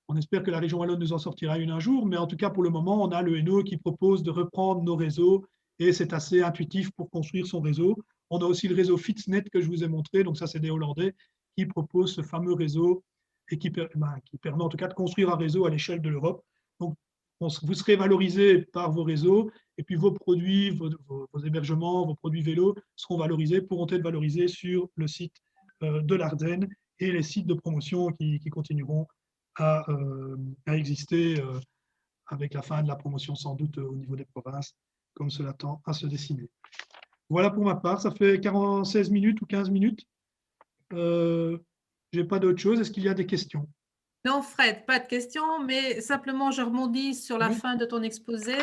on espère que la région wallonne nous en sortira une un jour, mais en tout cas, pour le moment, on a le Hainaut qui propose de reprendre nos réseaux, et c'est assez intuitif pour construire son réseau. On a aussi le réseau Fitsnet que je vous ai montré, donc ça, c'est des Hollandais qui proposent ce fameux réseau et qui permet en tout cas de construire un réseau à l'échelle de l'Europe. Donc, vous serez valorisé par vos réseaux, et puis vos produits, vos hébergements, vos produits vélos pourront être valorisés sur le site de l'Ardenne et les sites de promotion qui continueront à exister avec la fin de la promotion sans doute au niveau des provinces, comme cela tend à se dessiner. Voilà pour ma part, ça fait 16 minutes ou 15 minutes. Je n'ai pas d'autre chose. Est-ce qu'il y a des questions?
Non, Fred, pas de questions, mais simplement je rebondis sur la fin de ton exposé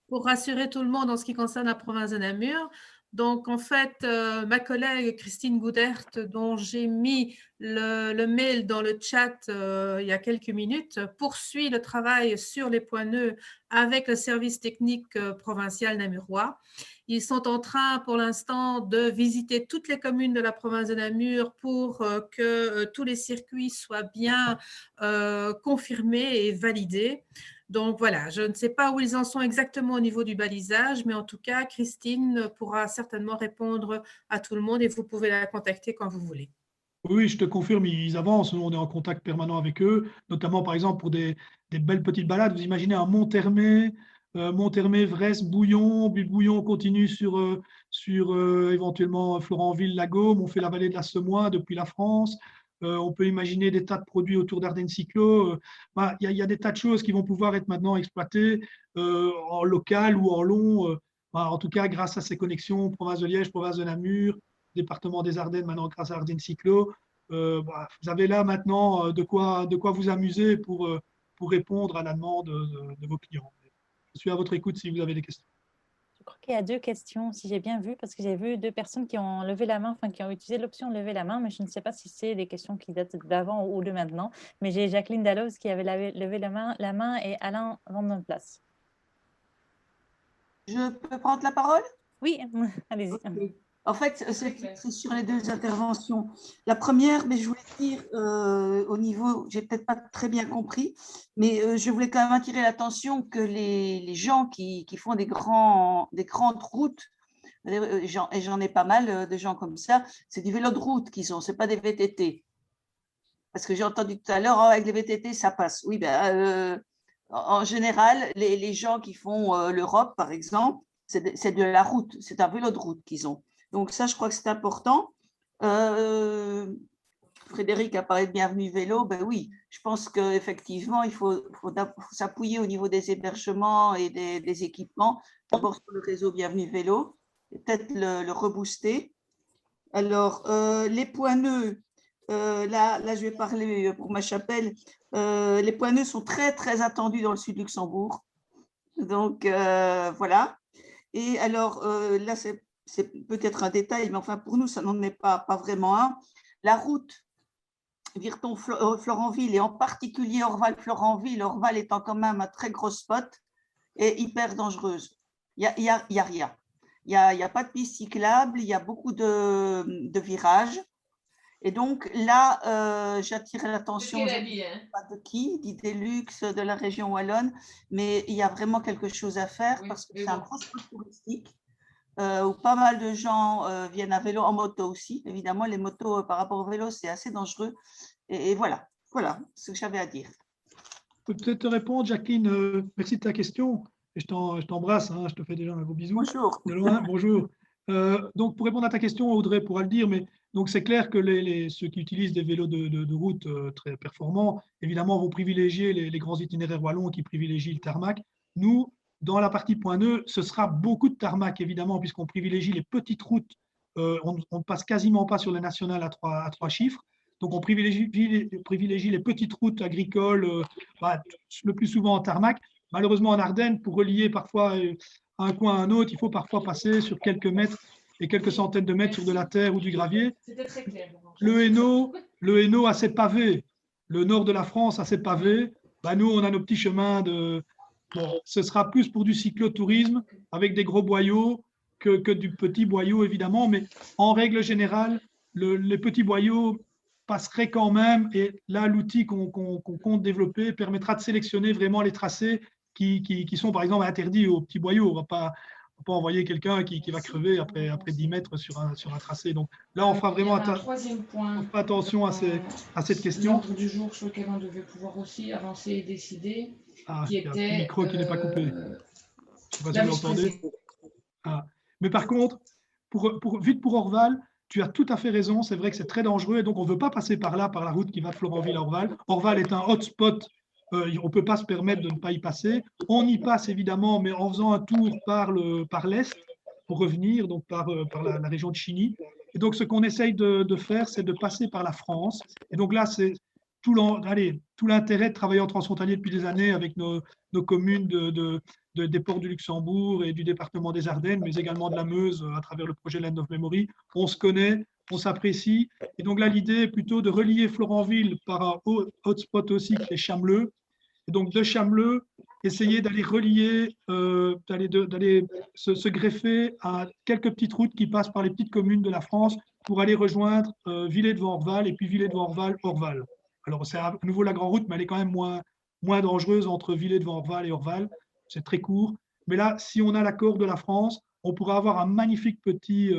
pour rassurer tout le monde en ce qui concerne la province de Namur. Donc, en fait, ma collègue Christine Goudert, dont j'ai mis le mail dans le chat il y a quelques minutes, poursuit le travail sur les points nœuds avec le service technique provincial namurois. Ils sont en train, pour l'instant, de visiter toutes les communes de la province de Namur pour que tous les circuits soient bien confirmés et validés. Donc voilà, je ne sais pas où ils en sont exactement au niveau du balisage, mais en tout cas, Christine pourra certainement répondre à tout le monde et vous pouvez la contacter quand vous voulez.
Oui, je te confirme, ils avancent. Nous, on est en contact permanent avec eux, notamment par exemple pour des belles petites balades. Vous imaginez un Monthermé, Vresse, Bouillon, puis Bouillon continue sur éventuellement Florentville, la Gaume, on fait la vallée de la Semois depuis la France. On peut imaginer des tas de produits autour d'Ardennes Cyclo. Il y a des tas de choses qui vont pouvoir être maintenant exploitées en local ou en long. En tout cas, grâce à ces connexions, province de Liège, province de Namur, département des Ardennes, maintenant grâce à Ardennes Cyclo. Vous avez là maintenant de quoi vous amuser pour répondre à la demande de vos clients. Je suis à votre écoute si vous avez des questions.
Je crois qu'il y a 2 questions, si j'ai bien vu, parce que j'ai vu 2 personnes qui ont levé la main, enfin qui ont utilisé l'option lever la main, mais je ne sais pas si c'est des questions qui datent d'avant ou de maintenant. Mais j'ai Jacqueline Dalloz qui avait levé la main et Alain Vandenplace.
Je peux prendre la parole?
Oui, allez-y.
Okay. En fait, c'est sur les 2 interventions. La première, mais je voulais dire au niveau, j'ai peut-être pas très bien compris, mais je voulais quand même attirer l'attention que les gens qui font des grandes routes, et j'en ai pas mal de gens comme ça, c'est du vélo de route qu'ils ont, c'est pas des VTT. Parce que j'ai entendu tout à l'heure, oh, avec les VTT, ça passe. Oui, en général, les gens qui font l'Europe, par exemple, c'est de la route, c'est un vélo de route qu'ils ont. Donc ça, je crois que c'est important. Frédéric a parlé de Bienvenue Vélo. Ben oui, je pense qu'effectivement, il faut s'appuyer au niveau des hébergements et des équipements. D'abord sur le réseau Bienvenue Vélo, et peut-être le rebooster. Alors, les points nœuds, là, je vais parler pour ma chapelle. Les points nœuds sont très, très attendus dans le sud Luxembourg. Donc, voilà. Et alors, là, c'est peut-être un détail, mais enfin, pour nous, ça n'en est pas vraiment un. La route Virton-Florentville, et en particulier Orval-Florentville, Orval étant quand même un très gros spot, est hyper dangereuse. Il n'y a rien. Il n'y a pas de piste cyclable, il y a beaucoup de virages. Et donc là, j'attire l'attention d'Idelux, de la région wallonne, mais il y a vraiment quelque chose à faire parce que c'est un grand spot touristique où pas mal de gens viennent à vélo, en moto aussi. Évidemment, les motos par rapport au vélo, c'est assez dangereux. Et voilà ce que j'avais à dire.
Je peux peut-être te répondre, Jacqueline. Merci de ta question. Et je t'embrasse, hein, je te fais déjà un gros bisou.
Bonjour.
De loin, bonjour. Donc, pour répondre à ta question, Audrey pourra le dire, mais donc c'est clair que ceux qui utilisent des vélos de route très performants, évidemment, vont privilégier les grands itinéraires wallons qui privilégient le tarmac. Nous, Dans la partie Point Nœud, ce sera beaucoup de tarmac, évidemment, puisqu'on privilégie les petites routes. On ne passe quasiment pas sur les nationales à trois chiffres. Donc, on privilégie les petites routes agricoles, le plus souvent en tarmac. Malheureusement, en Ardennes, pour relier parfois un coin à un autre, il faut parfois passer sur quelques mètres et quelques centaines de mètres sur de la terre ou du gravier. Le Hainaut a ses pavés. Le nord de la France a ses pavés. Nous, on a nos petits chemins de... Bon, ce sera plus pour du cyclotourisme avec des gros boyaux que du petit boyau, évidemment. Mais en règle générale, les petits boyaux passeraient quand même. Et là, l'outil qu'on compte développer permettra de sélectionner vraiment les tracés qui sont, par exemple, interdits aux petits boyaux. On ne va pas envoyer quelqu'un qui va crever après 10 mètres sur un tracé. Donc là, on fera vraiment attention à cette question.
L'ordre du jour sur lequel on devait pouvoir aussi avancer et décider.
Qui était le micro qui n'est pas coupé. Je ne sais pas si vous l'entendez. Mais par contre, vite pour Orval, tu as tout à fait raison. C'est vrai que c'est très dangereux et donc on ne veut pas passer par là, par la route qui va de Florenville à Orval. Orval est un hotspot. On ne peut pas se permettre de ne pas y passer. On y passe évidemment, mais en faisant un tour par l'est pour revenir, donc par la région de Chigny. Et donc, ce qu'on essaye de faire, c'est de passer par la France. Et donc là, c'est tout l'intérêt de travailler en transfrontalier depuis des années avec nos communes des ports du Luxembourg et du département des Ardennes, mais également de la Meuse à travers le projet Land of Memory. On se connaît, on s'apprécie. Et donc là, l'idée est plutôt de relier Florenville par un hotspot aussi qui est Chameleux. Et donc de Chameleux, essayer d'aller relier, d'aller se greffer à quelques petites routes qui passent par les petites communes de la France pour aller rejoindre Villers-devant-Orval et puis Villers-devant-Orval, Orval. Alors c'est à nouveau la grande route, mais elle est quand même moins dangereuse entre Villers-devant-Orval et Orval. C'est très court. Mais là, si on a l'accord de la France, on pourra avoir un magnifique petit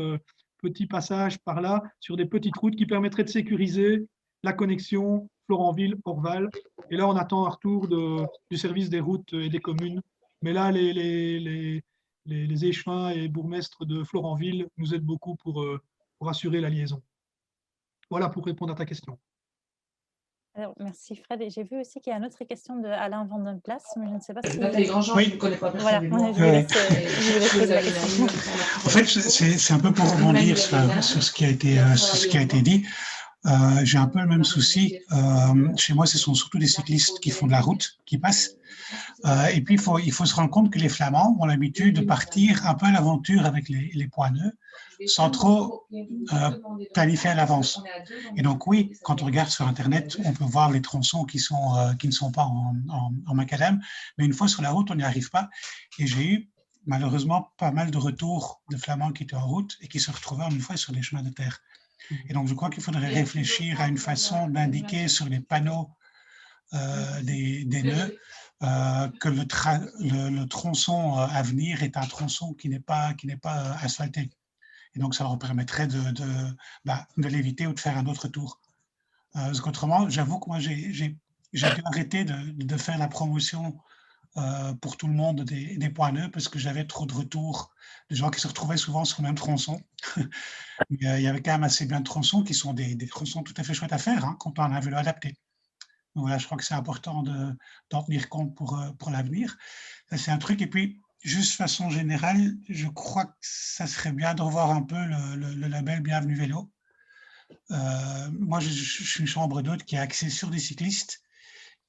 passage par là sur des petites routes qui permettraient de sécuriser la connexion Florenville-Orval. Et là, on attend un retour du service des routes et des communes. Mais là, les échevins et bourgmestres de Florenville nous aident beaucoup pour assurer la liaison. Voilà pour répondre à ta question.
Alors, merci Fred. Et j'ai vu aussi qu'il y a une autre question de Alain Vandenplas, mais je ne sais pas si...
Les grands gens, je ne connais pas personnellement.
Voilà, je vous laisse poser la question.
En fait, c'est un peu pour rebondir sur ce qui a été dit. J'ai un peu le même souci. Chez moi, ce sont surtout des cyclistes qui font de la route, qui passent. Et puis, il faut se rendre compte que les Flamands ont l'habitude de partir un peu à l'aventure avec les Points Nœuds, sans trop planifier à l'avance. Et donc, oui, quand on regarde sur Internet, on peut voir les tronçons qui ne sont pas en macadam, mais une fois sur la route, on n'y arrive pas. Et j'ai eu, malheureusement, pas mal de retours de Flamands qui étaient en route et qui se retrouvaient une fois sur les chemins de terre. Et donc, je crois qu'il faudrait réfléchir à une façon d'indiquer sur les panneaux des nœuds que le tronçon à venir est un tronçon qui n'est pas asphalté. Et donc, ça leur permettrait de l'éviter ou de faire un autre tour. Parce qu'autrement, j'avoue que moi, j'ai dû arrêter de faire la promotion pour tout le monde des Points Nœuds parce que j'avais trop de retours de gens qui se retrouvaient souvent sur le même tronçon. Mais il y avait quand même assez bien de tronçons qui sont des tronçons tout à fait chouettes à faire quand on a un vélo adapté. Donc voilà, je crois que c'est important d'en tenir compte pour l'avenir. Ça, c'est un truc. Et puis, juste de façon générale, je crois que ça serait bien de revoir un peu le label Bienvenue Vélo. Moi, je suis une chambre d'hôte qui est axée sur des cyclistes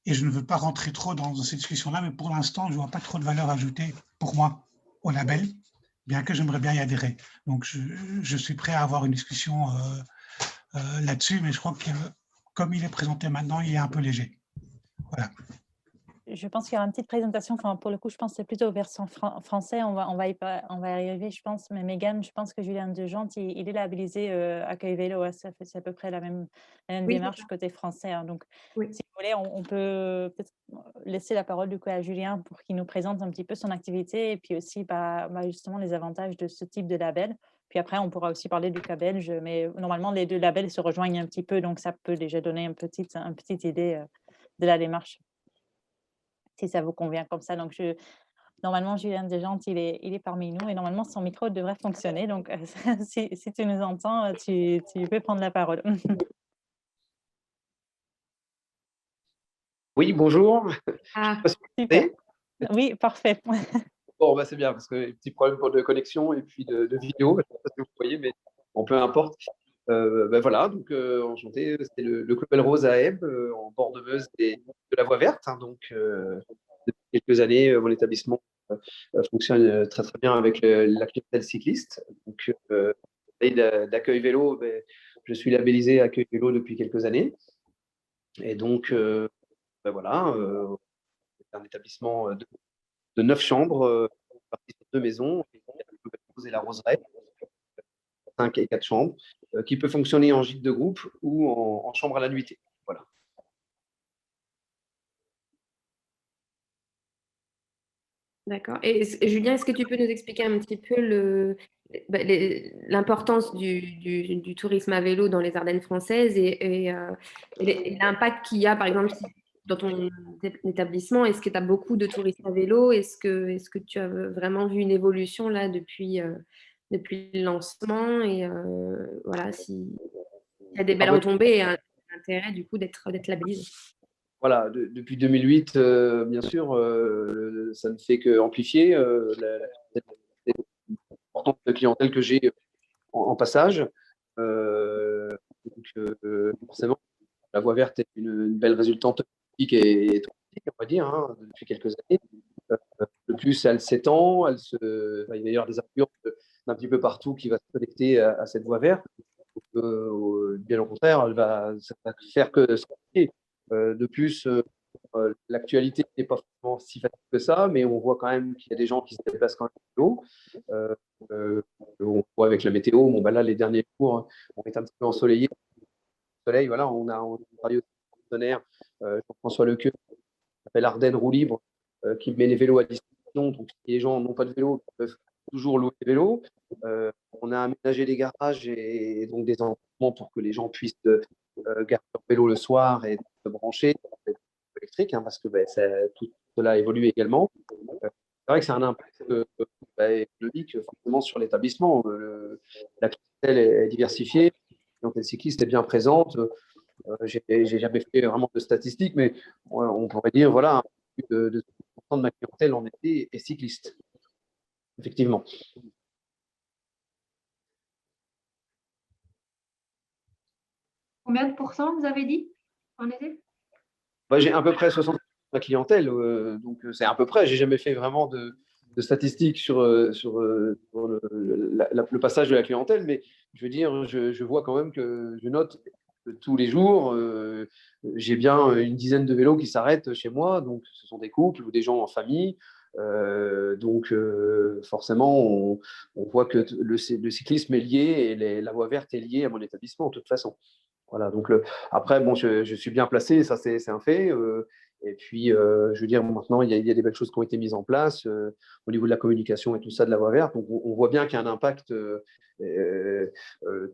et je ne veux pas rentrer trop dans cette discussion-là, mais pour l'instant, je ne vois pas trop de valeur ajoutée pour moi au label, bien que j'aimerais bien y adhérer. Donc, je suis prêt à avoir une discussion là-dessus, mais je crois que comme il est présenté maintenant, il est un peu léger. Voilà.
Je pense qu'il y aura une petite présentation. Enfin, pour le coup, je pense que c'est plutôt version français. On va y arriver, je pense. Mais Mégane, je pense que Julien Degent, il est labellisé Accueil Vélo. C'est à peu près la même démarche côté français. Donc, si vous voulez, on peut peut-être laisser la parole du coup à Julien pour qu'il nous présente un petit peu son activité et puis aussi justement les avantages de ce type de label. Puis après, on pourra aussi parler du cas belge. Mais normalement, les deux labels se rejoignent un petit peu. Donc, ça peut déjà donner une petite idée de la démarche, si ça vous convient comme ça. Donc, normalement, Julien Degent, il est parmi nous et normalement, son micro devrait fonctionner. Donc, si tu nous entends, tu peux prendre la parole.
Oui, bonjour.
Super. Oui, parfait.
Bon, bah, c'est bien, parce que petit problème de connexion et puis de vidéo, je ne sais pas si vous voyez, mais bon, peu importe. Ben voilà, donc enchanté, c'était le Club Belle Rose à Ebbe, en bord de Meuse et de la Voie Verte. Hein, donc, depuis quelques années, mon établissement fonctionne très très bien avec la clientèle cycliste. Donc, d'accueil vélo, ben, je suis labellisé accueil vélo depuis quelques années. Et donc, ben voilà, c'est un établissement de 9 chambres, partie sur 2 maisons, et la Club Belle Rose et la Roseraie, 5 et 4 chambres, qui peut fonctionner en gîte de groupe ou en chambre à la nuitée. Voilà.
D'accord. Et Julien, est-ce que tu peux nous expliquer un petit peu l'importance du tourisme à vélo dans les Ardennes françaises et l'impact qu'il y a, par exemple, dans ton établissement? Est-ce que tu as beaucoup de touristes à vélo? Est-ce que tu as vraiment vu une évolution là depuis le lancement? Et voilà, s'il y a des belles retombées et un intérêt du coup d'être labellisé.
Voilà, depuis 2008, bien sûr, ça ne fait qu'amplifier l'importance de clientèle que j'ai en passage. Donc, forcément, la Voie Verte est une belle résultante et touristique, on va dire, hein, depuis quelques années. De plus, elle s'étend, il va y avoir des affluents d'un petit peu partout qui va se connecter à cette Voie Verte. Donc, bien au contraire, ça va faire que s'amplifier. De plus, l'actualité n'est pas forcément si facile que ça, mais on voit quand même qu'il y a des gens qui se déplacent quand même à vélo. On voit avec la météo, bon, bah là, les derniers jours, on est un petit peu ensoleillé. Soleil, voilà, on a parlé aussi de partenaire, Jean-François Lequeux, qui s'appelle Ardennes Roue Libre, qui met les vélos à disposition. Donc, si les gens n'ont pas de vélo, ils peuvent toujours louer des vélos. On a aménagé des garages et donc des emplacements pour que les gens puissent garer leur vélo le soir et se brancher électrique, hein, parce que tout cela évolue également. C'est vrai que c'est un impact économique forcément sur l'établissement. La clientèle est diversifiée, la clientèle cycliste est bien présente. J'ai jamais fait vraiment de statistiques, mais on pourrait dire voilà, plus de 30% de ma clientèle en été est cycliste. Effectivement.
Combien de pourcents vous avez dit en été?
J'ai à peu près 60% de ma clientèle, donc c'est à peu près. J'ai jamais fait vraiment de statistiques sur le passage de la clientèle, mais je veux dire, je vois quand même que je note que tous les jours, j'ai bien une dizaine de vélos qui s'arrêtent chez moi, donc ce sont des couples ou des gens en famille. Donc forcément, on voit que le cyclisme est lié et la Voie Verte est liée à mon établissement de toute façon. Voilà, donc après, bon, je suis bien placé, ça c'est un fait. Et puis, je veux dire, maintenant, il y a des belles choses qui ont été mises en place au niveau de la communication et tout ça de la Voie Verte. Donc, on voit bien qu'il y a un impact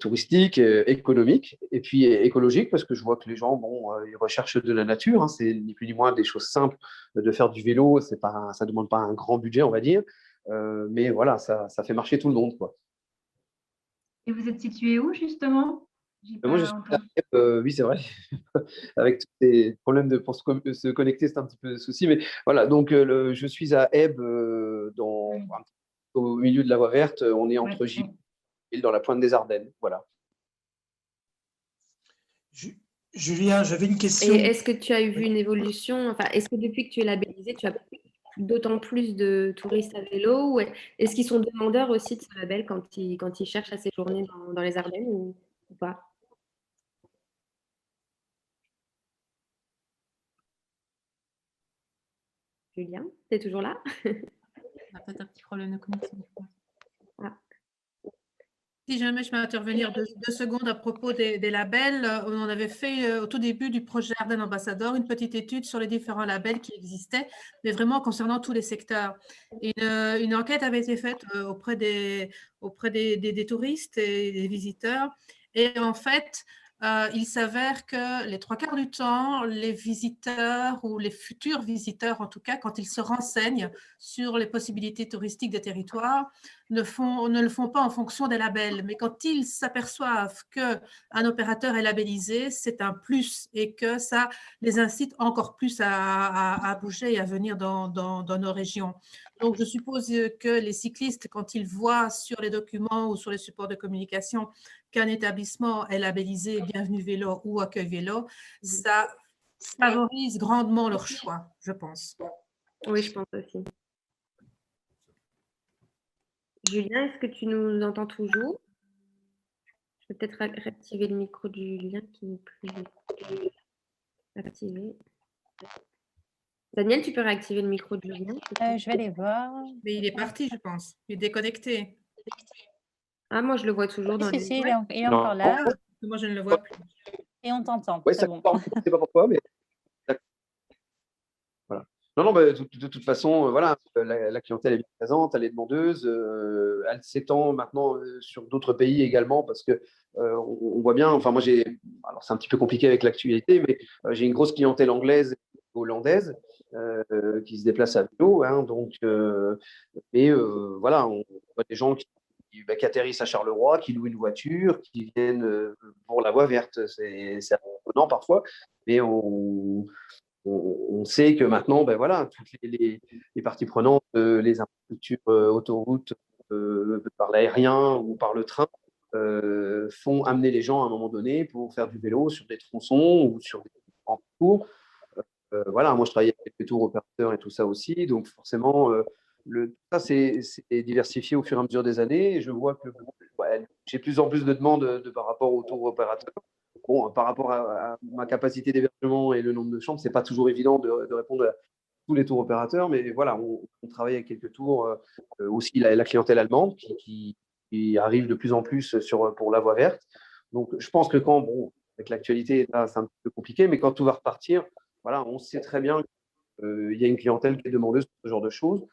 touristique, économique et puis écologique, parce que je vois que les gens, bon, ils recherchent de la nature. Hein, c'est ni plus ni moins des choses simples de faire du vélo. Ça ne demande pas un grand budget, on va dire. Mais voilà, ça fait marcher tout le monde, quoi.
Et vous êtes situé où, justement?
Moi, je suis oui, c'est vrai. Avec tous ces problèmes pour se connecter, c'est un petit peu le souci. Mais voilà, donc je suis à Ebbe, au milieu de la Voie Verte. On est entre Gilles et dans la pointe des Ardennes. Voilà.
Julien, j'avais une question.
Et est-ce que tu as vu une évolution? Enfin, est-ce que depuis que tu es labellisé, tu as d'autant plus de touristes à vélo? Ou est-ce qu'ils sont demandeurs aussi de ce label quand ils cherchent à séjourner dans les Ardennes ou pas? Julien, tu es toujours là?
On a peut-être un petit problème de connexion.
Ah.
Si jamais je peux intervenir 2 secondes à propos des labels, on avait fait au tout début du projet Ardennes Ambassador une petite étude sur les différents labels qui existaient, mais vraiment concernant tous les secteurs. Une enquête avait été faite auprès des touristes et des visiteurs. Et en fait, il s'avère que les 3/4 du temps, les visiteurs ou les futurs visiteurs, en tout cas, quand ils se renseignent sur les possibilités touristiques des territoires, ne le font pas en fonction des labels. Mais quand ils s'aperçoivent qu'un opérateur est labellisé, c'est un plus et que ça les incite encore plus à bouger et à venir dans nos régions. Donc, je suppose que les cyclistes, quand ils voient sur les documents ou sur les supports de communication qu'un établissement est labellisé Bienvenue Vélo ou Accueil Vélo, ça favorise grandement leur choix, je pense.
Oui, je pense aussi. Julien, est-ce que tu nous entends toujours? Je vais peut-être réactiver le micro de Julien qui n'est plus activé. Daniel, tu peux réactiver le micro de Julien?
Je vais aller voir.
Mais il est parti, je pense. Il est déconnecté.
Ah, moi, je le vois toujours dans
Si,
les...
si, il est encore là.
Moi, je ne le vois plus.
Et on t'entend.
Oui,
c'est
ça
bon.
je ne sais pas pourquoi, mais... Voilà. Non, bah, de toute façon, voilà, la clientèle est bien présente, elle est demandeuse, elle s'étend maintenant sur d'autres pays également parce que on voit bien, enfin moi alors c'est un petit peu compliqué avec l'actualité, mais j'ai une grosse clientèle anglaise et hollandaise qui se déplace à vélo, hein, donc, voilà, on voit des gens qui atterrissent à Charleroi, qui louent une voiture, qui viennent pour la voie verte. C'est impressionnant parfois, mais on sait que maintenant, ben voilà, toutes les parties prenantes, les infrastructures autoroutes par l'aérien ou par le train, font amener les gens à un moment donné pour faire du vélo sur des tronçons ou sur des grands parcours. Voilà, moi je travaille avec les tours opérateurs et tout ça aussi, donc forcément, ça c'est diversifié au fur et à mesure des années. Et je vois que j'ai plus en plus de demandes par rapport aux tours opérateurs. Bon, par rapport à ma capacité d'hébergement et le nombre de chambres, c'est pas toujours évident de répondre à tous les tours opérateurs, mais voilà, on travaille avec quelques tours, aussi la clientèle allemande qui arrive de plus en plus pour la voie verte. Donc, je pense que avec l'actualité, c'est un petit peu compliqué, mais quand tout va repartir, voilà, on sait très bien qu'il y a une clientèle qui est demandeuse pour ce genre de choses.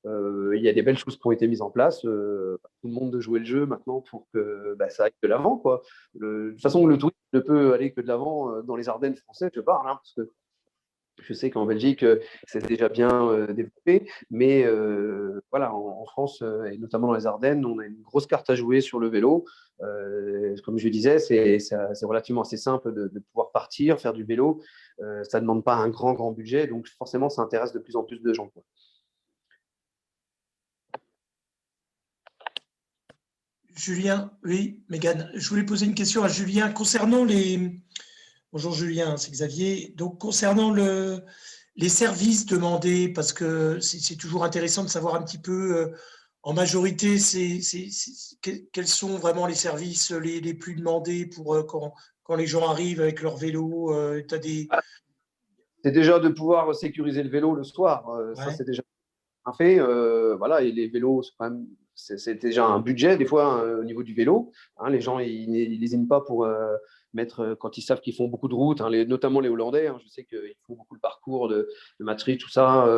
Il y a des belles choses qui ont été mises en place. Tout le monde de jouer le jeu maintenant pour que ça aille de l'avant, quoi. De toute façon, le tourisme ne peut aller que de l'avant dans les Ardennes françaises, je parle, hein, parce que je sais qu'en Belgique, c'est déjà bien développé, mais voilà, en France, et notamment dans les Ardennes, on a une grosse carte à jouer sur le vélo. Comme je disais, c'est relativement assez simple de pouvoir partir, faire du vélo. Ça ne demande pas un grand budget, donc forcément, ça intéresse de plus en plus de gens, quoi.
Julien, oui, Mégane, je voulais poser une question à Julien concernant les... Bonjour Julien, c'est Xavier. Donc concernant les services demandés, parce que c'est toujours intéressant de savoir un petit peu, en majorité, quels sont vraiment les services les plus demandés pour quand les gens arrivent avec leur vélo.
C'est déjà de pouvoir sécuriser le vélo le soir. Ça, c'est déjà un fait. Voilà, et les vélos, c'est déjà un budget, des fois, hein, au niveau du vélo. Hein, les gens, ils n'hésitent pas pour mettre, quand ils savent qu'ils font beaucoup de routes, hein, notamment les Hollandais. Hein, je sais qu'ils font beaucoup le parcours de Maastricht, tout ça,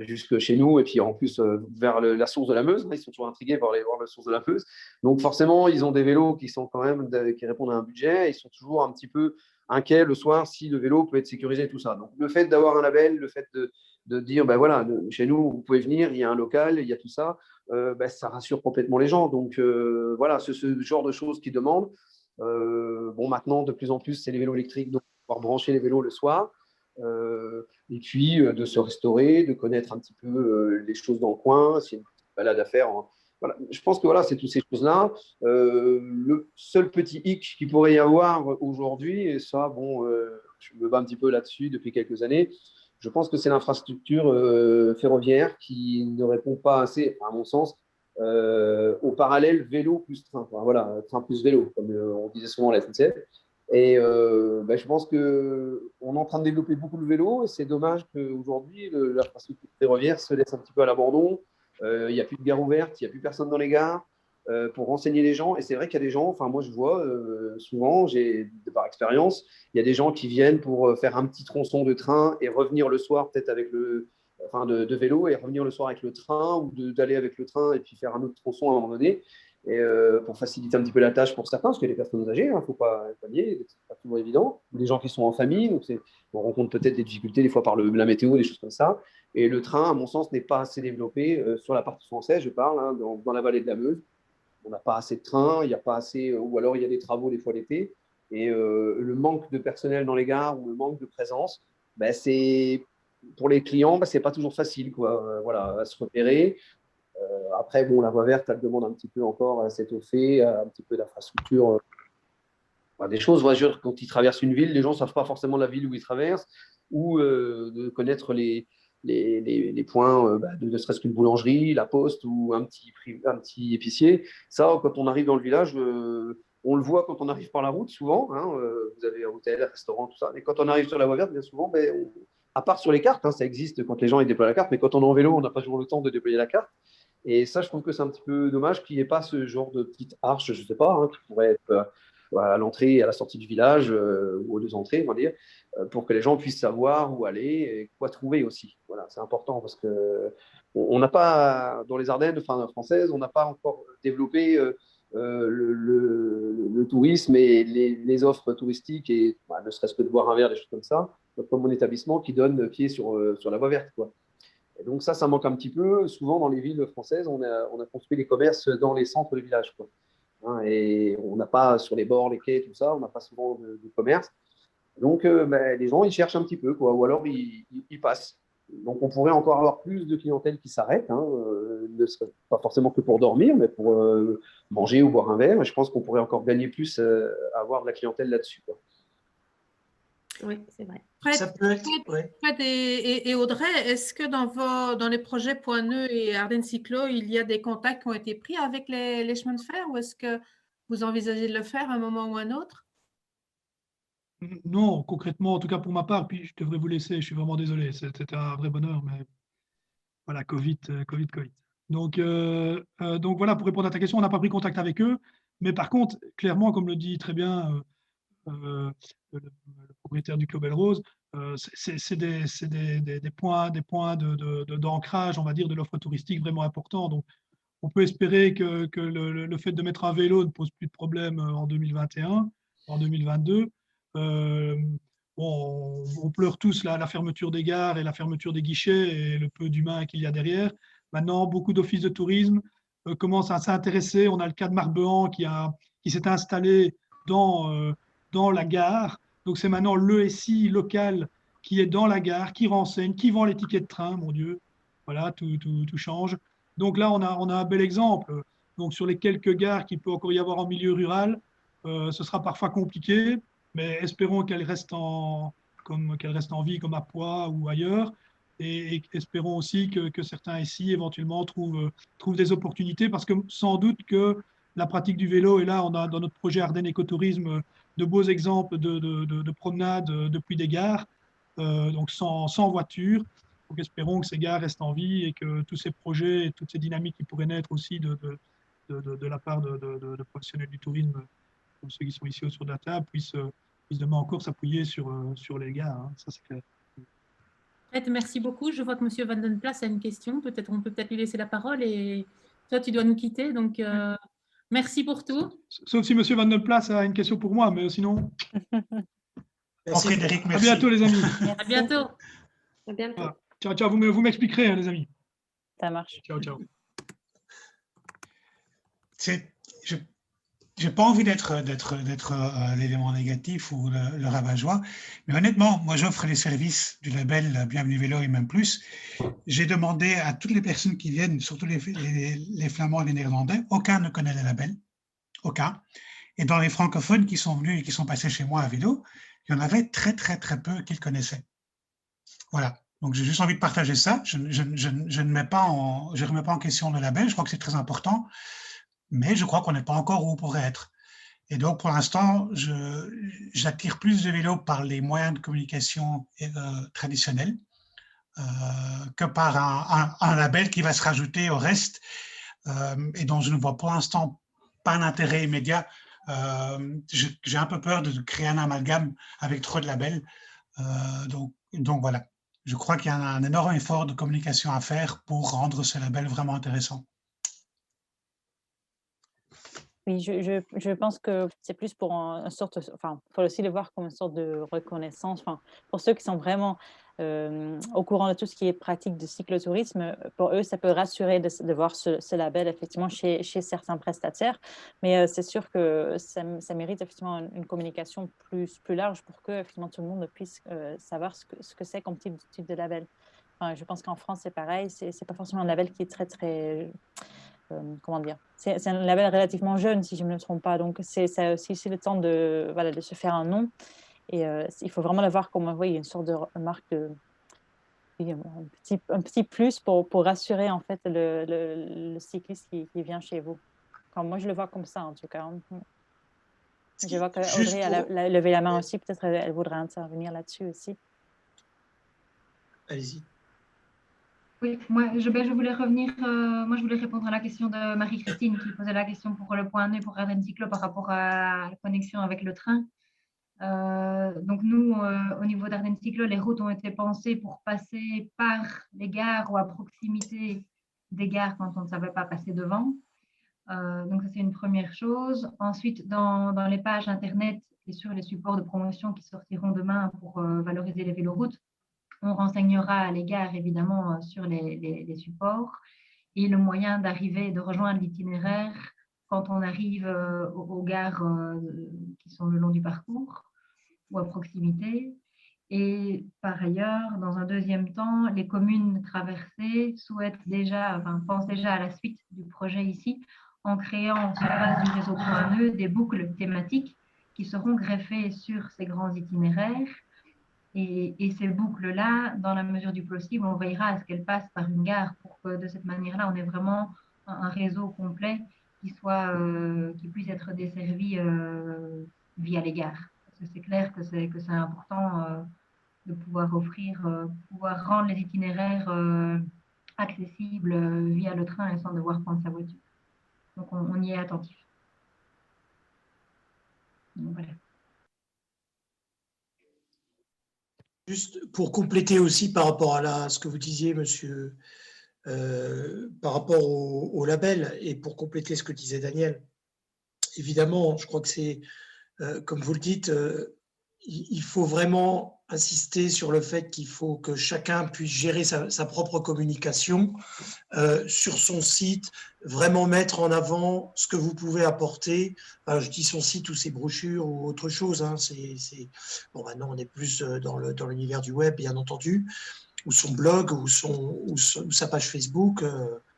jusque chez nous. Et puis, en plus, vers la source de la Meuse. Hein, ils sont toujours intrigués par aller voir la source de la Meuse. Donc, forcément, ils ont des vélos qui sont quand même, qui répondent à un budget. Ils sont toujours un petit peu inquiets le soir si le vélo peut être sécurisé et tout ça. Donc, le fait d'avoir un label, le fait de dire, ben voilà, chez nous, vous pouvez venir, il y a un local, il y a tout ça, ça rassure complètement les gens. Donc, voilà, ce genre de choses qu'ils demandent. Maintenant, de plus en plus, c'est les vélos électriques, donc pouvoir brancher les vélos le soir. Et puis, de se restaurer, de connaître un petit peu les choses dans le coin, s'il y a une petite balade à faire. Voilà. Je pense que voilà, c'est toutes ces choses-là. Le seul petit hic qu'il pourrait y avoir aujourd'hui, et ça, je me bats un petit peu là-dessus depuis quelques années, je pense que c'est l'infrastructure ferroviaire qui ne répond pas assez, à mon sens, au parallèle vélo plus train. Enfin, voilà, train plus vélo, comme on disait souvent à la SNCF. Et je pense qu'on est en train de développer beaucoup le vélo et c'est dommage qu'aujourd'hui, l'infrastructure ferroviaire se laisse un petit peu à l'abandon. Il n'y a plus de gares ouvertes, il n'y a plus personne dans les gares pour renseigner les gens. Et c'est vrai qu'il y a des gens, enfin moi je vois souvent, par expérience, il y a des gens qui viennent pour faire un petit tronçon de train et revenir le soir peut-être avec de vélo et revenir le soir avec le train ou d'aller avec le train et puis faire un autre tronçon à un moment donné. Et pour faciliter un petit peu la tâche pour certains, parce que les personnes âgées, il ne faut pas nier, c'est pas toujours évident. Les gens qui sont en famille, donc on rencontre peut-être des difficultés des fois par la météo, des choses comme ça. Et le train, à mon sens, n'est pas assez développé sur la partie française, je parle, hein, dans la vallée de la Meuse. On n'a pas assez de trains, il n'y a pas assez, ou alors il y a des travaux des fois l'été. Et le manque de personnel dans les gares ou le manque de présence, ben, c'est pour les clients, ben, c'est pas toujours facile, quoi. Voilà, à se repérer. Après, bon, la voie verte, elle demande un petit peu encore à s'étoffer, un petit peu d'infrastructure. Des choses, voyageurs, quand ils traversent une ville, les gens ne savent pas forcément la ville où ils traversent ou de connaître les points, ne serait-ce qu'une boulangerie, la poste ou un petit épicier. Ça, quand on arrive dans le village, on le voit quand on arrive par la route, souvent. Hein, vous avez un hôtel, un restaurant, tout ça. Et quand on arrive sur la voie verte, bien souvent, à part sur les cartes, hein, ça existe quand les gens ils déploient la carte, mais quand on est en vélo, on n'a pas toujours le temps de déployer la carte. Et ça, je trouve que c'est un petit peu dommage qu'il n'y ait pas ce genre de petite arche, je ne sais pas, hein, qui pourrait être à l'entrée et à la sortie du village, ou aux deux entrées, on va dire, pour que les gens puissent savoir où aller et quoi trouver aussi. Voilà, c'est important parce que on n'a pas, dans les Ardennes françaises, on n'a pas encore développé le tourisme et les offres touristiques et ne serait-ce que de boire un verre, des choses comme ça, comme mon établissement qui donne pied sur la voie verte, quoi. Et donc ça manque un petit peu. Souvent, dans les villes françaises, on a construit les commerces dans les centres de village, quoi. Hein, et on n'a pas sur les bords, les quais, tout ça, on n'a pas souvent de commerce. Donc, les gens, ils cherchent un petit peu, quoi, ou alors ils passent. Donc, on pourrait encore avoir plus de clientèle qui s'arrête, hein, ne serait pas forcément que pour dormir, mais pour manger ou boire un verre. Et je pense qu'on pourrait encore gagner plus à avoir de la clientèle là-dessus, quoi.
Oui, c'est vrai.
Fred et Audrey, est-ce que dans les projets Point Neu et Ardennes Cyclo, il y a des contacts qui ont été pris avec les chemins de fer ou est-ce que vous envisagez de le faire à un moment ou un autre?
Non, concrètement, en tout cas pour ma part, puis je devrais vous laisser, je suis vraiment désolé, c'était un vrai bonheur, mais voilà, Covid. Donc voilà, pour répondre à ta question, on n'a pas pris contact avec eux, mais par contre, clairement, comme le dit très bien le propriétaire du Club Belle Rose, c'est des points d'ancrage, on va dire, de l'offre touristique vraiment importants. Donc, on peut espérer que le fait de mettre un vélo ne pose plus de problème en 2021, en 2022. On pleure tous la fermeture des gares et la fermeture des guichets et le peu d'humains qu'il y a derrière. Maintenant, beaucoup d'offices de tourisme commencent à s'intéresser. On a le cas de Marbehan qui s'est installé dans la gare. Donc, c'est maintenant le SI local qui est dans la gare, qui renseigne, qui vend les tickets de train, mon Dieu. Voilà, tout change. Donc là, on a un bel exemple. Donc, sur les quelques gares qu'il peut encore y avoir en milieu rural, ce sera parfois compliqué, mais espérons qu'elles restent en vie comme à Poix ou ailleurs. Et espérons aussi que certains ici, éventuellement, trouvent des opportunités parce que sans doute que la pratique du vélo, et là, on a dans notre projet Ardennes Écotourisme de beaux exemples de promenades depuis des gares, donc sans voiture. Donc, espérons que ces gares restent en vie et que tous ces projets et toutes ces dynamiques qui pourraient naître aussi de la part de professionnels du tourisme, comme ceux qui sont ici autour de la table, puissent demain encore s'appuyer sur les gares. Hein. Ça, c'est clair.
Merci beaucoup. Je vois que M. Van den Plas a une question. On peut peut-être lui laisser la parole. Et toi, tu dois nous quitter. Donc, merci pour tout.
Sauf si M. Van den Plas a une question pour moi, mais sinon…
Merci Frédéric, merci.
À bientôt, les amis.
À bientôt.
À bientôt.
Voilà. Ciao, vous m'expliquerez, hein, les amis.
Ça marche.
Ciao.
Je n'ai pas envie d'être l'élément négatif ou le rabat-joie, mais honnêtement, moi j'offre les services du label Bienvenue Vélo et même plus. J'ai demandé à toutes les personnes qui viennent, surtout les Flamands et les Néerlandais, aucun ne connaît le label, aucun. Et dans les francophones qui sont venus et qui sont passés chez moi à vélo, il y en avait très peu qui le connaissaient. Voilà. Donc, j'ai juste envie de partager ça. Je ne remets pas en question le label. Je crois que c'est très important, mais je crois qu'on n'est pas encore où on pourrait être. Et donc, pour l'instant, j'attire plus de vélos par les moyens de communication traditionnels que par un label qui va se rajouter au reste et dont je ne vois pour l'instant pas d'intérêt immédiat. J'ai un peu peur de créer un amalgame avec trop de labels. Donc voilà. Je crois qu'il y a un énorme effort de communication à faire pour rendre ce label vraiment intéressant.
Oui, je pense que c'est plus pour une sorte, enfin, il faut aussi le voir comme une sorte de reconnaissance. Enfin, pour ceux qui sont vraiment au courant de tout ce qui est pratique de cyclotourisme, pour eux, ça peut rassurer de voir ce label effectivement chez certains prestataires. Mais c'est sûr que ça mérite effectivement une communication plus large pour que finalement tout le monde puisse savoir ce que c'est comme type de label. Enfin, je pense qu'en France, c'est pareil. C'est pas forcément un label qui est très comment dire, c'est un label relativement jeune, si je ne me trompe pas. Donc, ça aussi, c'est le temps de se faire un nom. Et il faut vraiment le voir comme une sorte de marque oui, un petit plus pour rassurer en fait le cycliste qui vient chez vous. Moi, je le vois comme ça, en tout cas. Je vois qu'Audrey a levé la main aussi. Peut-être elle voudrait intervenir là-dessus aussi.
Allez-y.
Oui, je voulais revenir, moi je voulais répondre à la question de Marie-Christine qui posait la question pour le point nœud pour Ardennes Cyclo par rapport à la connexion avec le train. Donc nous, au niveau d'Ardennes Cyclo, les routes ont été pensées pour passer par les gares ou à proximité des gares quand on ne savait pas passer devant. Donc ça c'est une première chose. Ensuite, dans les pages internet et sur les supports de promotion qui sortiront demain pour valoriser les véloroutes, on renseignera les gares évidemment sur les supports et le moyen d'arriver, de rejoindre l'itinéraire quand on arrive aux gares qui sont le long du parcours ou à proximité. Et par ailleurs, dans un deuxième temps, les communes traversées pensent déjà à la suite du projet ici en créant sur base du réseau point nœud des boucles thématiques qui seront greffées sur ces grands itinéraires. Et ces boucles-là, dans la mesure du possible, on veillera à ce qu'elles passent par une gare pour que de cette manière-là, on ait vraiment un réseau complet qui puisse être desservi via les gares. Parce que c'est clair que c'est important de pouvoir pouvoir rendre les itinéraires accessibles via le train et sans devoir prendre sa voiture. Donc on y est attentif. Donc, voilà.
Juste pour compléter aussi par rapport à ce que vous disiez, monsieur, par rapport au label, et pour compléter ce que disait Daniel, évidemment, je crois que c'est, comme vous le dites, il faut vraiment insister sur le fait qu'il faut que chacun puisse gérer sa propre communication sur son site, vraiment mettre en avant ce que vous pouvez apporter. Enfin, je dis son site ou ses brochures ou autre chose. Hein, bon, maintenant, on est plus dans l'univers du web, bien entendu, ou son blog, ou sa page Facebook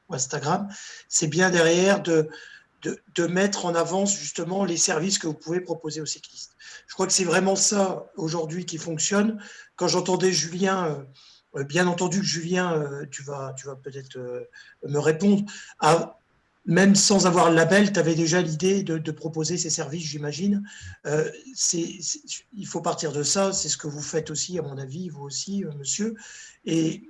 ou Instagram. C'est bien derrière de mettre en avant justement les services que vous pouvez proposer aux cyclistes. Je crois que c'est vraiment ça aujourd'hui qui fonctionne. Quand j'entendais Julien, bien entendu que Julien, tu vas peut-être me répondre, même sans avoir le label, tu avais déjà l'idée de proposer ces services, j'imagine. Il faut partir de ça, c'est ce que vous faites aussi, à mon avis, vous aussi, monsieur. Et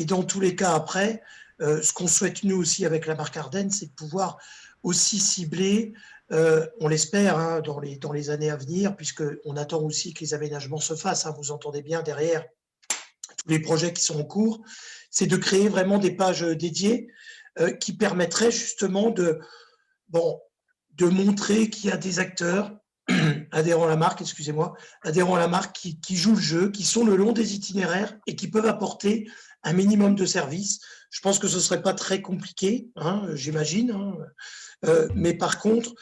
dans tous les cas, après, ce qu'on souhaite nous aussi avec la marque Ardennes, c'est de pouvoir aussi cibler, on l'espère, hein, dans les années à venir, puisqu'on attend aussi que les aménagements se fassent. Hein, vous entendez bien derrière tous les projets qui sont en cours, c'est de créer vraiment des pages dédiées qui permettraient justement de montrer qu'il y a des acteurs adhérents à la marque, qui jouent le jeu, qui sont le long des itinéraires et qui peuvent apporter un minimum de services. Je pense que ce ne serait pas très compliqué, hein, j'imagine, hein. Mais par contre,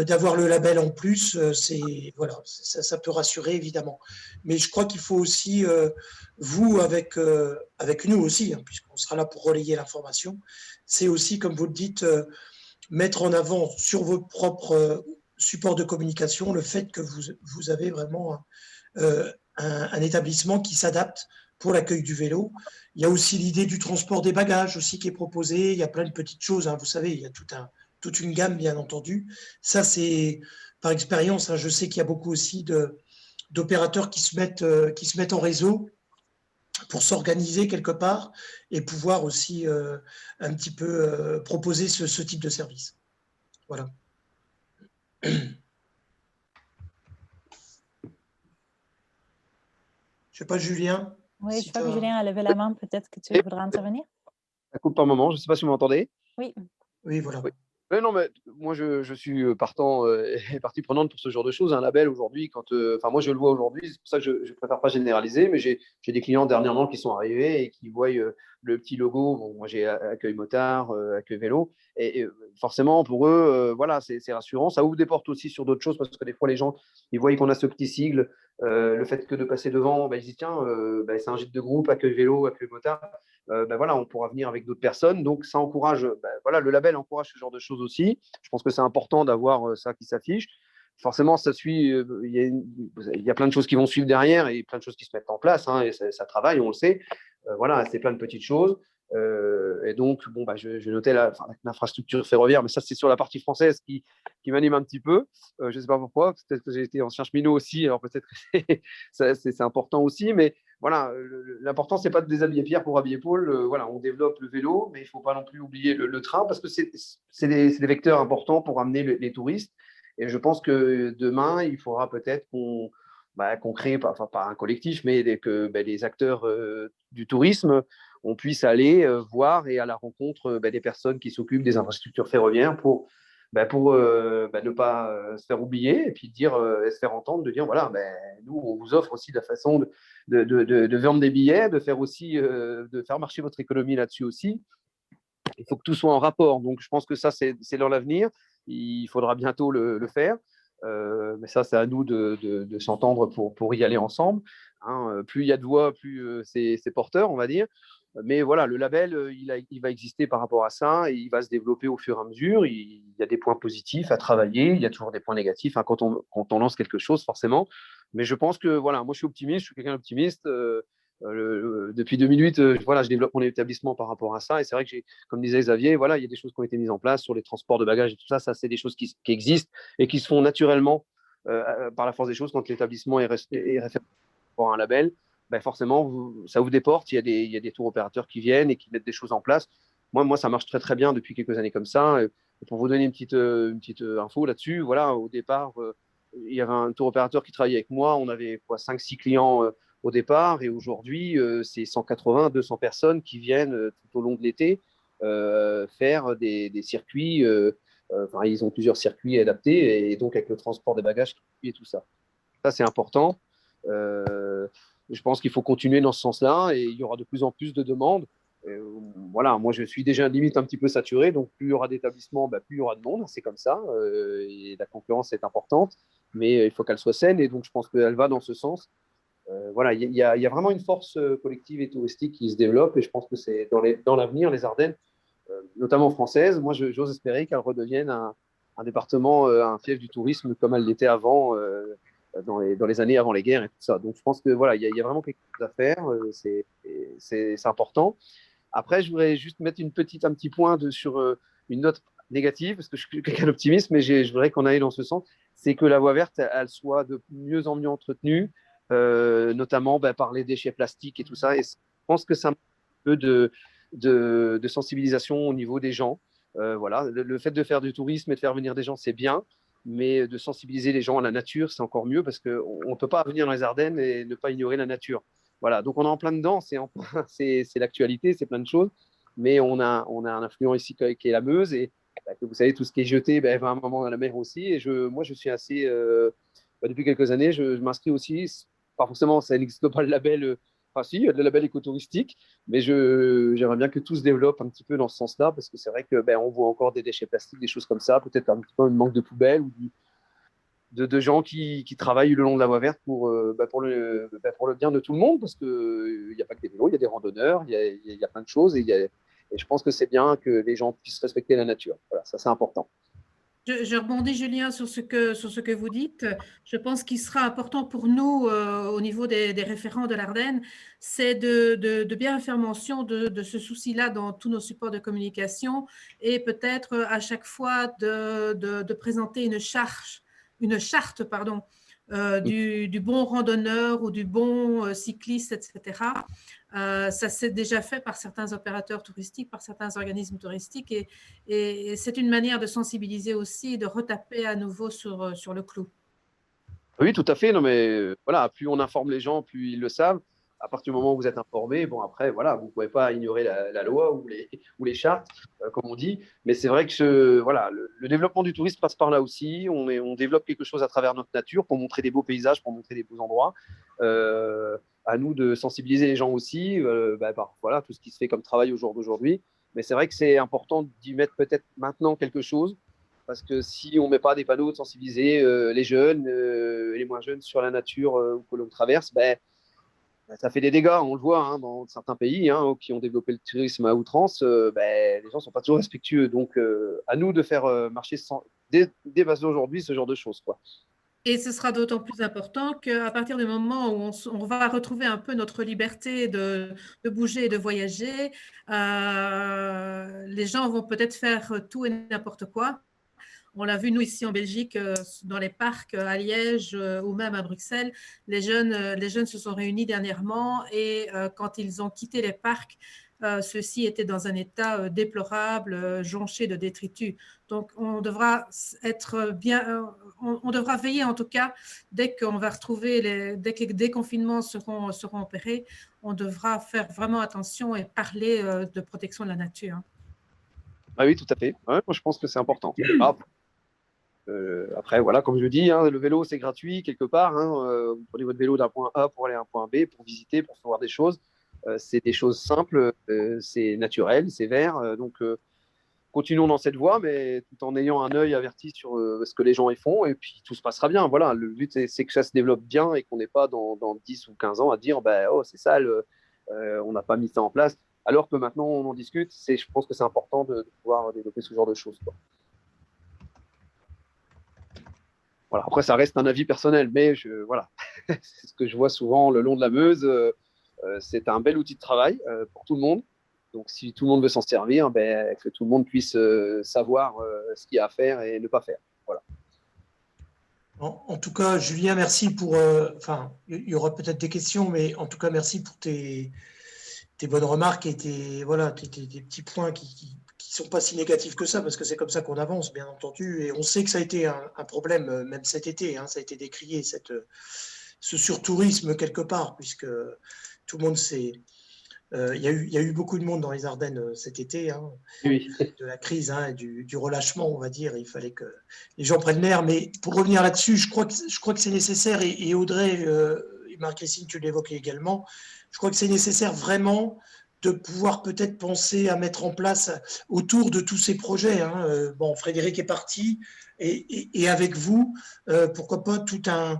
d'avoir le label en plus, ça peut rassurer évidemment. Mais je crois qu'il faut aussi, vous avec nous aussi, hein, puisqu'on sera là pour relayer l'information, c'est aussi, comme vous le dites, mettre en avant sur vos propres supports de communication le fait que vous avez vraiment un établissement qui s'adapte pour l'accueil du vélo. Il y a aussi l'idée du transport des bagages aussi qui est proposé. Il y a plein de petites choses, hein, vous savez, il y a toute une gamme, bien entendu. Ça, c'est par expérience. Hein, je sais qu'il y a beaucoup aussi d'opérateurs qui se mettent en réseau pour s'organiser quelque part et pouvoir aussi un petit peu proposer ce type de service. Voilà. Je ne sais pas, Julien.
Oui, je crois que Julien a levé la main. Peut-être que tu voudras intervenir.
Ça coupe par moment. Je ne sais pas si vous m'entendez.
Oui.
Oui, voilà. Oui.
Non, mais moi, je suis partant et partie prenante pour ce genre de choses. Un label aujourd'hui, enfin, moi, je le vois aujourd'hui, c'est pour ça que je ne préfère pas généraliser, mais j'ai des clients dernièrement qui sont arrivés et qui voient le petit logo. Bon, moi, j'ai Accueil Motard, Accueil Vélo. Et forcément, pour eux, voilà, c'est rassurant. Ça ouvre des portes aussi sur d'autres choses parce que des fois, les gens, ils voient qu'on a ce petit sigle. Le fait que de passer devant, ils disent tiens, c'est un gîte de groupe, Accueil Vélo, Accueil Motard. Voilà, on pourra venir avec d'autres personnes. Donc, ça encourage, voilà, le label encourage ce genre de choses aussi. Je pense que c'est important d'avoir ça qui s'affiche. Forcément, ça suit, il y a plein de choses qui vont suivre derrière et plein de choses qui se mettent en place, hein, et ça travaille, on le sait. Voilà, c'est plein de petites choses. Et donc, bon, je notais l'infrastructure ferroviaire, mais ça, c'est sur la partie française qui m'anime un petit peu. Je ne sais pas pourquoi, peut-être que j'ai été ancien cheminot aussi, alors peut-être que c'est important aussi, mais voilà, l'important, c'est pas de déshabiller Pierre pour habiller Paul. Voilà, on développe le vélo, mais il ne faut pas non plus oublier le train parce que c'est des vecteurs importants pour amener les touristes. Et je pense que demain, il faudra peut-être qu'on crée, pas un collectif, mais que les acteurs du tourisme, on puisse aller voir et à la rencontre des personnes qui s'occupent des infrastructures ferroviaires pour ne pas se faire oublier et puis dire, et se faire entendre, de dire voilà, nous, on vous offre aussi de la façon de vendre des billets, de faire aussi, de faire marcher votre économie là-dessus aussi. Il faut que tout soit en rapport. Donc, je pense que ça, c'est dans l'avenir. Il faudra bientôt le faire. Mais ça, c'est à nous de s'entendre pour y aller ensemble. Hein. Plus il y a de voix, plus c'est porteur, on va dire. Mais voilà, le label, il va exister par rapport à ça et il va se développer au fur et à mesure. Il y a des points positifs à travailler, il y a toujours des points négatifs, hein, quand on lance quelque chose, forcément. Mais je pense que, voilà, moi, je suis optimiste, je suis quelqu'un d'optimiste. Depuis 2008, voilà, je développe mon établissement par rapport à ça. Et c'est vrai que, comme disait Xavier, voilà, il y a des choses qui ont été mises en place sur les transports de bagages et tout ça. Ça, c'est des choses qui existent et qui se font naturellement par la force des choses quand l'établissement est référencé pour un label. Forcément, ça ouvre des portes. Il y a des tours opérateurs qui viennent et qui mettent des choses en place. Moi, ça marche très, très bien depuis quelques années comme ça. Et pour vous donner une petite info là-dessus, voilà, au départ, il y avait un tour opérateur qui travaillait avec moi. On avait 5-6 clients au départ. Et aujourd'hui, c'est 180, 200 personnes qui viennent tout au long de l'été faire des circuits. Ils ont plusieurs circuits adaptés et donc avec le transport des bagages et tout ça. Ça, c'est important. Je pense qu'il faut continuer dans ce sens-là et il y aura de plus en plus de demandes. Voilà, moi, je suis déjà limite un petit peu saturé. Donc, plus il y aura d'établissements, plus il y aura de monde. C'est comme ça. Et la concurrence est importante. Mais il faut qu'elle soit saine. Et donc, je pense qu'elle va dans ce sens. Voilà, il y a vraiment une force collective et touristique qui se développe et je pense que c'est dans l'avenir, les Ardennes, notamment françaises, moi j'ose espérer qu'elles redeviennent un département, un fief du tourisme comme elle l'était avant, dans les années avant les guerres et tout ça. Donc je pense que voilà, il y a vraiment quelque chose à faire, c'est important. Après, je voudrais juste mettre un petit point sur une note négative, parce que je suis quelqu'un d'optimiste, mais je voudrais qu'on aille dans ce sens, c'est que la voie verte, elle soit de mieux en mieux entretenue, notamment par les déchets plastiques et tout ça. Et je pense que c'est un peu de sensibilisation au niveau des gens. Voilà, le fait de faire du tourisme et de faire venir des gens, c'est bien, mais de sensibiliser les gens à la nature, c'est encore mieux parce qu'on ne peut pas venir dans les Ardennes et ne pas ignorer la nature. Voilà, donc on est en plein dedans, c'est l'actualité, c'est plein de choses, mais on a un affluent ici qui est la Meuse et que vous savez, tout ce qui est jeté va à un moment dans la mer aussi. Et moi, je suis assez, depuis quelques années, je m'inscris aussi. Pas forcément, ça n'existe pas le label. Enfin, si, il y a le label écotouristique, mais j'aimerais bien que tout se développe un petit peu dans ce sens-là, parce que c'est vrai que on voit encore des déchets plastiques, des choses comme ça, peut-être un petit peu un manque de poubelles ou de gens qui travaillent le long de la voie verte pour le bien de tout le monde, parce qu'il n'y a pas que des vélos, il y a des randonneurs, il y a plein de choses, et je pense que c'est bien que les gens puissent respecter la nature. Voilà, ça c'est important.
Je rebondis, Julien, sur ce que vous dites. Je pense qu'il sera important pour nous, au niveau des référents de l'Ardenne, c'est de bien faire mention de ce souci-là dans tous nos supports de communication et peut-être à chaque fois de présenter une charte du bon randonneur ou du bon cycliste, etc. Ça s'est déjà fait par certains opérateurs touristiques, par certains organismes touristiques et c'est une manière de sensibiliser aussi, de retaper à nouveau sur le clou.
Oui, tout à fait. Non, mais voilà, plus on informe les gens, plus ils le savent. à partir du moment où vous êtes informé, bon après, voilà, vous ne pouvez pas ignorer la loi ou les chartes, comme on dit. Mais c'est vrai que voilà, le développement du tourisme passe par là aussi. On développe quelque chose à travers notre nature pour montrer des beaux paysages, pour montrer des beaux endroits. À nous de sensibiliser les gens aussi, voilà, tout ce qui se fait comme travail au jour d'aujourd'hui. Mais c'est vrai que c'est important d'y mettre peut-être maintenant quelque chose, parce que si on ne met pas des panneaux de sensibiliser les jeunes et les moins jeunes sur la nature que l'on traverse, ça fait des dégâts. On le voit dans certains pays qui ont développé le tourisme à outrance. Les gens ne sont pas toujours respectueux. Donc, à nous de faire marcher dès aujourd'hui ce genre de choses, quoi.
Et ce sera d'autant plus important qu'à partir du moment où on va retrouver un peu notre liberté de bouger et de voyager, les gens vont peut-être faire tout et n'importe quoi. On l'a vu, nous, ici en Belgique, dans les parcs à Liège ou même à Bruxelles, les jeunes se sont réunis dernièrement et quand ils ont quitté les parcs, ceux-ci étaient dans un état déplorable, jonché de détritus. Donc, on devra être bien, on devra veiller en tout cas, dès qu'on va retrouver, dès que les déconfinements seront opérés, on devra faire vraiment attention et parler de protection de la nature.
Ah oui, tout à fait. Ouais, moi, je pense que c'est important. Après, voilà, comme je dis, le vélo, c'est gratuit quelque part. Vous prenez votre vélo d'un point A pour aller à un point B, pour visiter, pour voir des choses. C'est des choses simples, c'est naturel, c'est vert. Donc, continuons dans cette voie, mais tout en ayant un œil averti sur ce que les gens y font. Et puis, tout se passera bien. Voilà, le but, c'est que ça se développe bien et qu'on n'ait pas dans 10 ou 15 ans à dire oh, c'est sale, on n'a pas mis ça en place. Alors que maintenant, on en discute. Je pense que c'est important de pouvoir développer ce genre de choses, quoi. Voilà. Après, ça reste un avis personnel, mais voilà. C'est ce que je vois souvent le long de la Meuse. C'est un bel outil de travail pour tout le monde. Donc, si tout le monde veut s'en servir, que tout le monde puisse savoir ce qu'il y a à faire et ne pas faire. Voilà.
En tout cas, Julien, merci pour... il y aura peut-être des questions, mais en tout cas, merci pour tes bonnes remarques et tes petits points qui sont pas si négatifs que ça, parce que c'est comme ça qu'on avance, bien entendu. Et on sait que ça a été un problème, même cet été, ça a été décrié, ce surtourisme quelque part, puisque tout le monde sait... Il y a eu beaucoup de monde dans les Ardennes cet été,
oui.
De la crise et du relâchement, on va dire. Il fallait que les gens prennent l'air. Mais pour revenir là-dessus, je crois que c'est nécessaire, et Audrey et Marie-Christine, tu l'évoquais également, je crois que c'est nécessaire vraiment de pouvoir peut-être penser à mettre en place autour de tous ces projets. Bon, Frédéric est parti, et avec vous, pourquoi pas peut-être un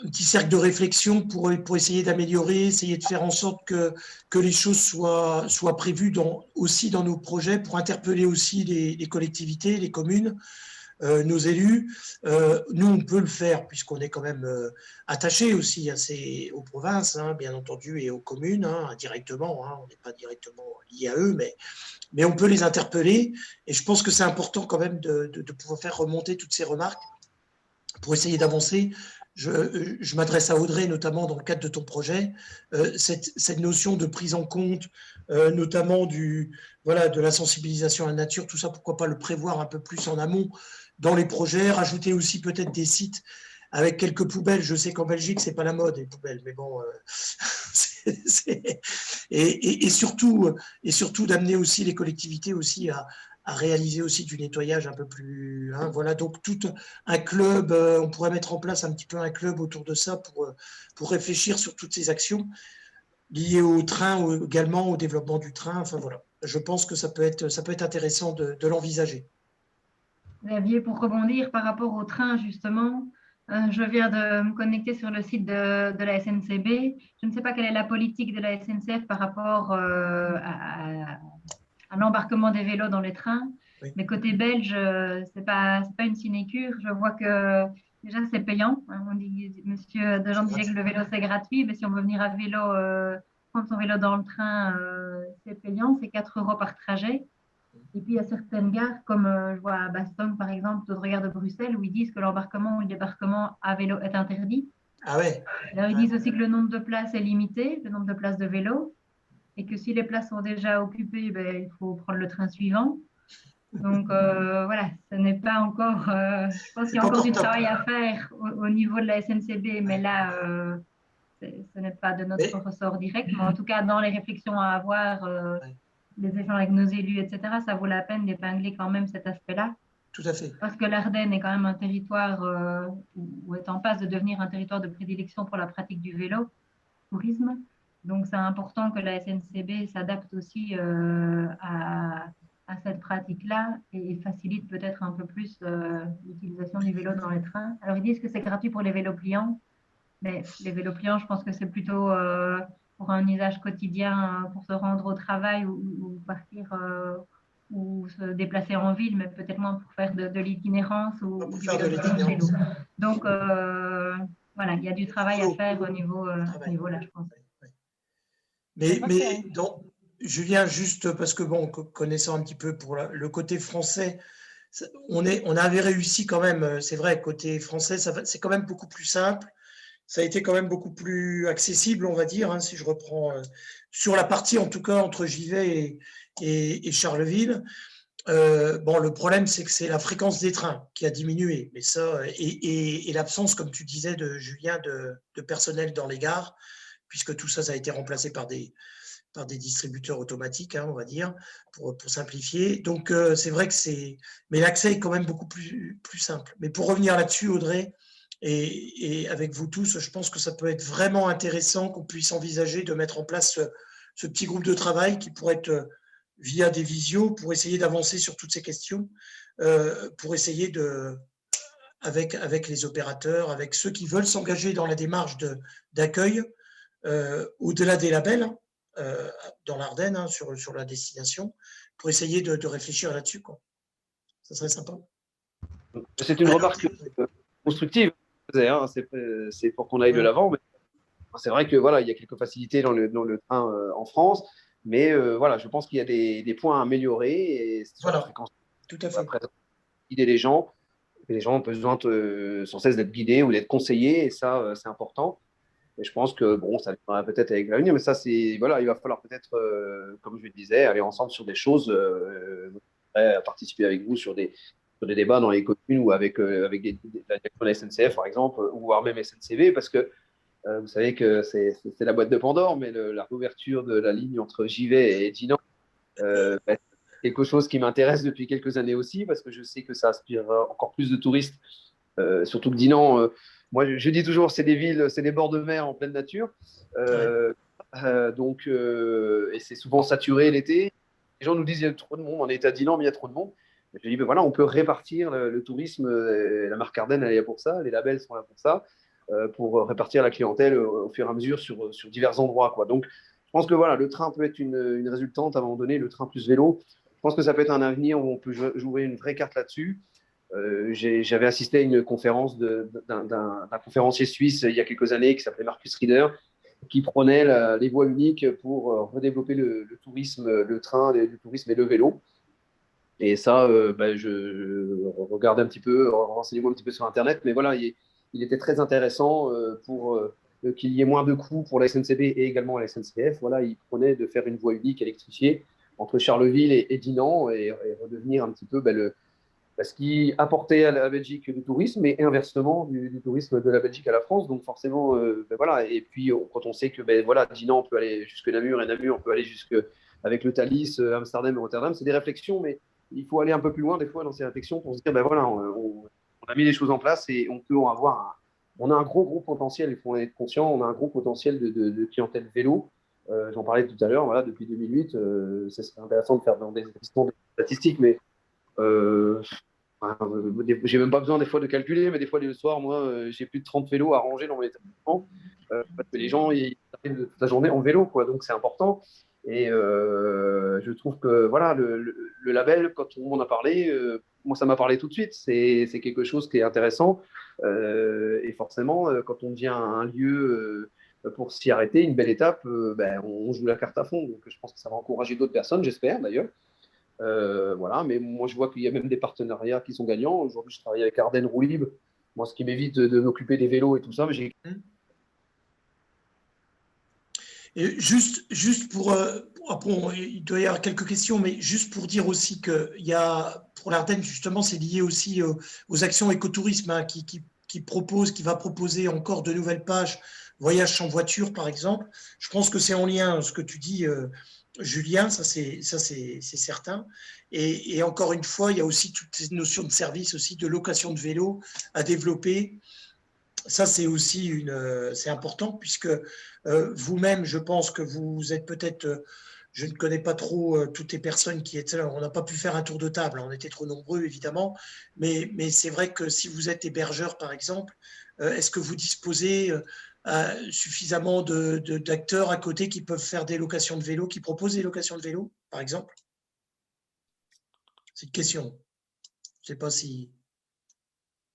petit cercle de réflexion pour essayer d'améliorer, essayer de faire en sorte que les choses soient prévues aussi dans nos projets, pour interpeller aussi les collectivités, les communes, nos élus. Nous, on peut le faire puisqu'on est quand même attachés aussi aux provinces, bien entendu, et aux communes, indirectement. On n'est pas directement liés à eux, mais on peut les interpeller. Et je pense que c'est important quand même de pouvoir faire remonter toutes ces remarques pour essayer d'avancer. Je m'adresse à Audrey, notamment dans le cadre de ton projet, cette notion de prise en compte, notamment de la sensibilisation à la nature, tout ça, pourquoi pas le prévoir un peu plus en amont dans les projets, rajouter aussi peut-être des sites avec quelques poubelles. Je sais qu'en Belgique, c'est pas la mode, les poubelles, mais bon, et surtout d'amener aussi les collectivités aussi à réaliser aussi du nettoyage un peu plus... voilà, donc tout un club, on pourrait mettre en place un petit peu un club autour de ça pour réfléchir sur toutes ces actions liées au train, également au développement du train. Enfin voilà, je pense que ça peut être intéressant de l'envisager.
Xavier, pour rebondir par rapport au train, justement, je viens de me connecter sur le site de la SNCB. Je ne sais pas quelle est la politique de la SNCF par rapport à l'embarquement des vélos dans les trains. Oui. Mais côté belge, c'est pas une sinécure. Je vois que déjà c'est payant. On dit, Monsieur Dejean disait que le vélo c'est gratuit, mais si on veut venir à vélo, prendre son vélo dans le train, c'est payant, c'est 4 € par trajet. Et puis il y a certaines gares, comme je vois à Bastogne par exemple, d'autres gares de Bruxelles, où ils disent que l'embarquement ou le débarquement à vélo est interdit.
Ah ouais.
Alors ils disent aussi que le nombre de places est limité, le nombre de places de vélo. Et que si les places sont déjà occupées, il faut prendre le train suivant. Donc voilà, ce n'est pas encore. Je pense qu'il y a encore du travail à faire au niveau de la SNCB, mais là, ce n'est pas de notre ressort direct. Mais en tout cas, dans les réflexions à avoir, les échanges avec nos élus, etc., ça vaut la peine d'épingler quand même cet aspect-là.
Tout à fait.
Parce que l'Ardenne est quand même un territoire où est en passe de devenir un territoire de prédilection pour la pratique du vélo, tourisme. Donc, c'est important que la SNCB s'adapte aussi à cette pratique-là et facilite peut-être un peu plus l'utilisation du vélo dans les trains. Alors, ils disent que c'est gratuit pour les vélos pliants, mais les vélos pliants, je pense que c'est plutôt pour un usage quotidien, pour se rendre au travail ou partir ou se déplacer en ville, mais peut-être moins pour faire de l'itinérance ou du vélo. Donc, voilà, il y a du travail à faire au niveau là, je pense.
Mais donc, Julien, juste parce que, bon, connaissant un petit peu pour le côté français, on avait réussi quand même, c'est vrai, côté français, c'est quand même beaucoup plus simple. Ça a été quand même beaucoup plus accessible, on va dire, hein, si je reprends sur la partie, en tout cas, entre Givet et Charleville. Bon, le problème, c'est que c'est la fréquence des trains qui a diminué, mais ça, et l'absence, comme tu disais, de Julien, de personnel dans les gares, puisque tout ça, ça a été remplacé par des distributeurs automatiques, hein, on va dire, pour simplifier. Donc, c'est vrai que mais l'accès est quand même beaucoup plus simple. Mais pour revenir là-dessus, Audrey, et avec vous tous, je pense que ça peut être vraiment intéressant qu'on puisse envisager de mettre en place ce petit groupe de travail qui pourrait être via des visios pour essayer d'avancer sur toutes ces questions, pour essayer avec les opérateurs, avec ceux qui veulent s'engager dans la démarche d'accueil, au-delà des labels, dans l'Ardenne, hein, sur la destination, pour essayer de réfléchir là-dessus, quoi. Ça serait sympa.
C'est une remarque constructive, hein, c'est pour qu'on aille de l'avant. Mais c'est vrai que voilà, il y a quelques facilités dans le train en France, mais voilà, je pense qu'il y a des points à améliorer. Et
voilà, tout à fait.
Après, guider les gens, et les gens ont besoin sans cesse d'être guidés ou d'être conseillés, et ça, c'est important. Et je pense que bon, ça viendra peut-être avec l'avenir, mais ça, voilà, il va falloir peut-être, comme je le disais, aller ensemble sur des choses, participer avec vous sur des débats dans les communes ou avec la direction de la SNCF, par exemple, ou voire même SNCB, parce que vous savez que c'est la boîte de Pandore, mais la réouverture de la ligne entre Givet et Dinan, c'est quelque chose qui m'intéresse depuis quelques années aussi, parce que je sais que ça aspire encore plus de touristes, surtout que Dinan, moi je dis toujours, c'est des villes, c'est des bords de mer en pleine nature, donc, et c'est souvent saturé l'été. Les gens nous disent il y a trop de monde, on est à Dinan, mais il y a trop de monde. Je dis, ben voilà, on peut répartir le tourisme, la marque Ardenne, elle est là pour ça, les labels sont là pour ça, pour répartir la clientèle au fur et à mesure sur divers endroits, quoi. Donc, je pense que voilà, le train peut être une résultante à un moment donné, le train plus vélo. Je pense que ça peut être un avenir où on peut jouer une vraie carte là-dessus. J'avais assisté à une conférence d'un conférencier suisse il y a quelques années qui s'appelait Marcus Rieder, qui prônait les voies uniques pour redévelopper le tourisme, le train, le tourisme et le vélo. Et ça, je regardais un petit peu, renseignez-moi un petit peu sur Internet, mais voilà, il était très intéressant pour qu'il y ait moins de coûts pour la SNCB et également la SNCF. Voilà, il prenait de faire une voie unique électrifiée entre Charleville et Dinan et redevenir un petit peu ce qui apportait à la Belgique du tourisme et inversement du tourisme de la Belgique à la France. Donc forcément, voilà. Et puis quand on sait que voilà, Dinan on peut aller jusque Namur et Namur on peut aller jusque avec le Thalys, Amsterdam et Rotterdam, c'est des réflexions, mais il faut aller un peu plus loin des fois dans ces réflexions pour se dire, voilà, on a mis les choses en place et on peut en avoir on a un gros potentiel, il faut en être conscient, on a un gros potentiel de clientèle vélo. J'en parlais tout à l'heure, voilà, depuis 2008, ce serait intéressant de faire des statistiques, mais j'ai même pas besoin des fois de calculer, mais des fois le soir, moi, j'ai plus de 30 vélos à ranger dans mon établissement, parce que les gens, ils arrivent toute la journée en vélo, quoi, donc c'est important. Et je trouve que voilà, le label, quand tout le monde a parlé, moi ça m'a parlé tout de suite. C'est quelque chose qui est intéressant. Et forcément, quand on devient un lieu pour s'y arrêter, une belle étape, on joue la carte à fond. Donc je pense que ça va encourager d'autres personnes, j'espère d'ailleurs. Voilà, mais moi je vois qu'il y a même des partenariats qui sont gagnants. Aujourd'hui, je travaille avec Ardenne Roue Libre. Moi, ce qui m'évite de m'occuper des vélos et tout ça, mais j'ai.
Et juste pour Bon, il doit y avoir quelques questions, mais juste pour dire aussi que pour l'Ardenne, justement, c'est lié aussi aux actions écotourisme hein, qui va proposer encore de nouvelles pages, voyage sans voiture, par exemple. Je pense que c'est en lien, ce que tu dis, Julien, ça c'est certain. Et encore une fois, il y a aussi toutes ces notions de service, aussi de location de vélo à développer. Ça, c'est aussi c'est important, puisque vous-même, je pense que vous êtes peut-être... je ne connais pas trop toutes les personnes qui étaient là. On n'a pas pu faire un tour de table. On était trop nombreux, évidemment. Mais c'est vrai que si vous êtes hébergeur, par exemple, est-ce que vous disposez suffisamment d'acteurs à côté qui peuvent faire des locations de vélo, qui proposent des locations de vélo, par exemple? C'est une question. Je ne sais pas si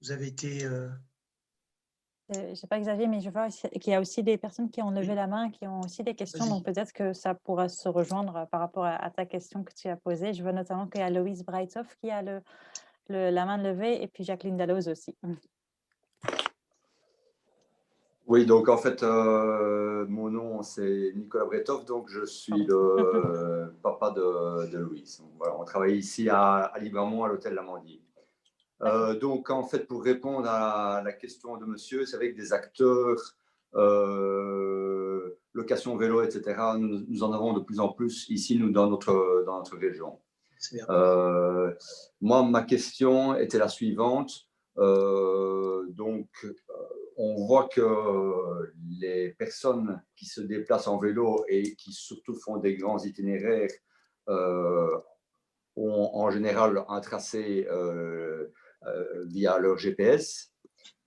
vous avez été...
Je ne sais pas Xavier, mais je vois qu'il y a aussi des personnes qui ont levé la main, qui ont aussi des questions. Donc peut-être que ça pourra se rejoindre par rapport à ta question que tu as posée. Je vois notamment qu'il y a Loïse Breithoff qui a la main levée et puis Jacqueline Dalloz aussi.
Oui, donc en fait, mon nom c'est Nicolas Breithoff, donc je suis le papa de Louise. Donc, voilà, on travaille ici à Libremont, à l'hôtel Lamandie. Donc en fait, pour répondre à la question de monsieur, c'est vrai que des acteurs, location vélo, etc., nous en avons de plus en plus ici, dans notre région. Moi, ma question était la suivante. On voit que les personnes qui se déplacent en vélo et qui surtout font des grands itinéraires ont en général un tracé via leur GPS,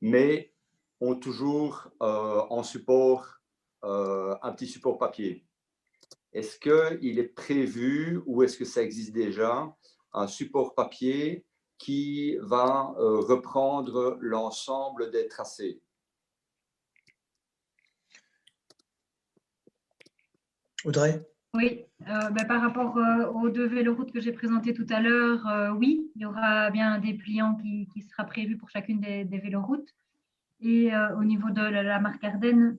mais ont toujours en support un petit support papier. Est-ce qu'il est prévu ou est-ce que ça existe déjà un support papier qui va reprendre l'ensemble des tracés?
Audrey?
Oui, par rapport aux 2 véloroutes que j'ai présentées tout à l'heure, oui, il y aura bien un dépliant qui sera prévu pour chacune des véloroutes. Et au niveau de la marque Ardennes,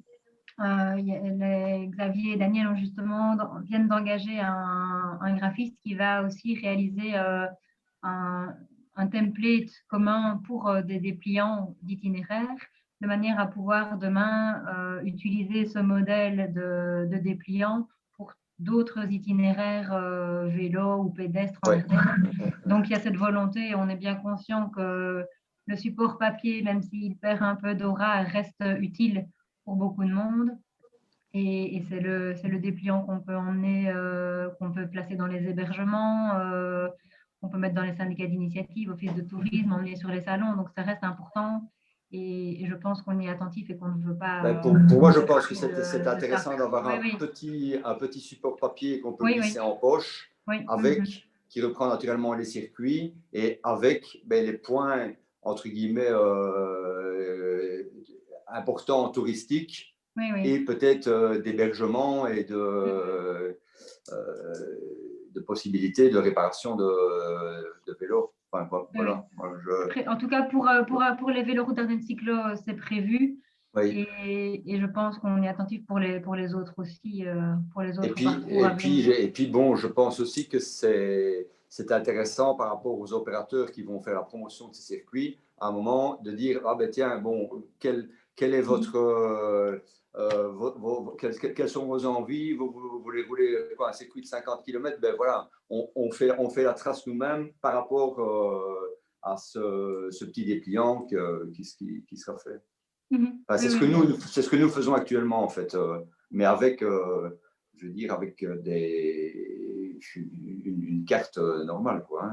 Xavier et Daniel viennent d'engager un graphiste qui va aussi réaliser un template commun pour des dépliants d'itinéraires, de manière à pouvoir demain utiliser ce modèle de dépliant pour d'autres itinéraires vélo ou pédestres en Ardennes. Donc il y a cette volonté et on est bien conscient que le support papier, même s'il perd un peu d'aura, reste utile pour beaucoup de monde. Et c'est le dépliant qu'on peut emmener, qu'on peut placer dans les hébergements, qu'on peut mettre dans les syndicats d'initiative, office de tourisme, emmener sur les salons. Donc ça reste important. Et je pense qu'on y est attentif et qu'on ne veut pas...
Pour moi, je pense que c'est intéressant d'avoir un petit support papier qu'on peut glisser en poche, qui reprend naturellement les circuits et avec les points, entre guillemets, importants touristiques et peut-être d'hébergement et de possibilités de réparation de vélos. Enfin, voilà.
En tout cas, pour les véloroutes d'Ardennes Cyclo, c'est prévu.
Oui.
Et je pense qu'on est attentif pour les autres aussi, pour les autres
et puis bon, je pense aussi que c'est intéressant par rapport aux opérateurs qui vont faire la promotion de ces circuits, à un moment de dire tiens, bon, quel est votre quelles sont vos envies, vous voulez rouler un circuit de 50 km, ben voilà, on fait la trace nous-mêmes par rapport à ce petit dépliant qui sera fait. Enfin, c'est ce que nous faisons actuellement en fait, mais avec, je veux dire, avec une carte normale, quoi.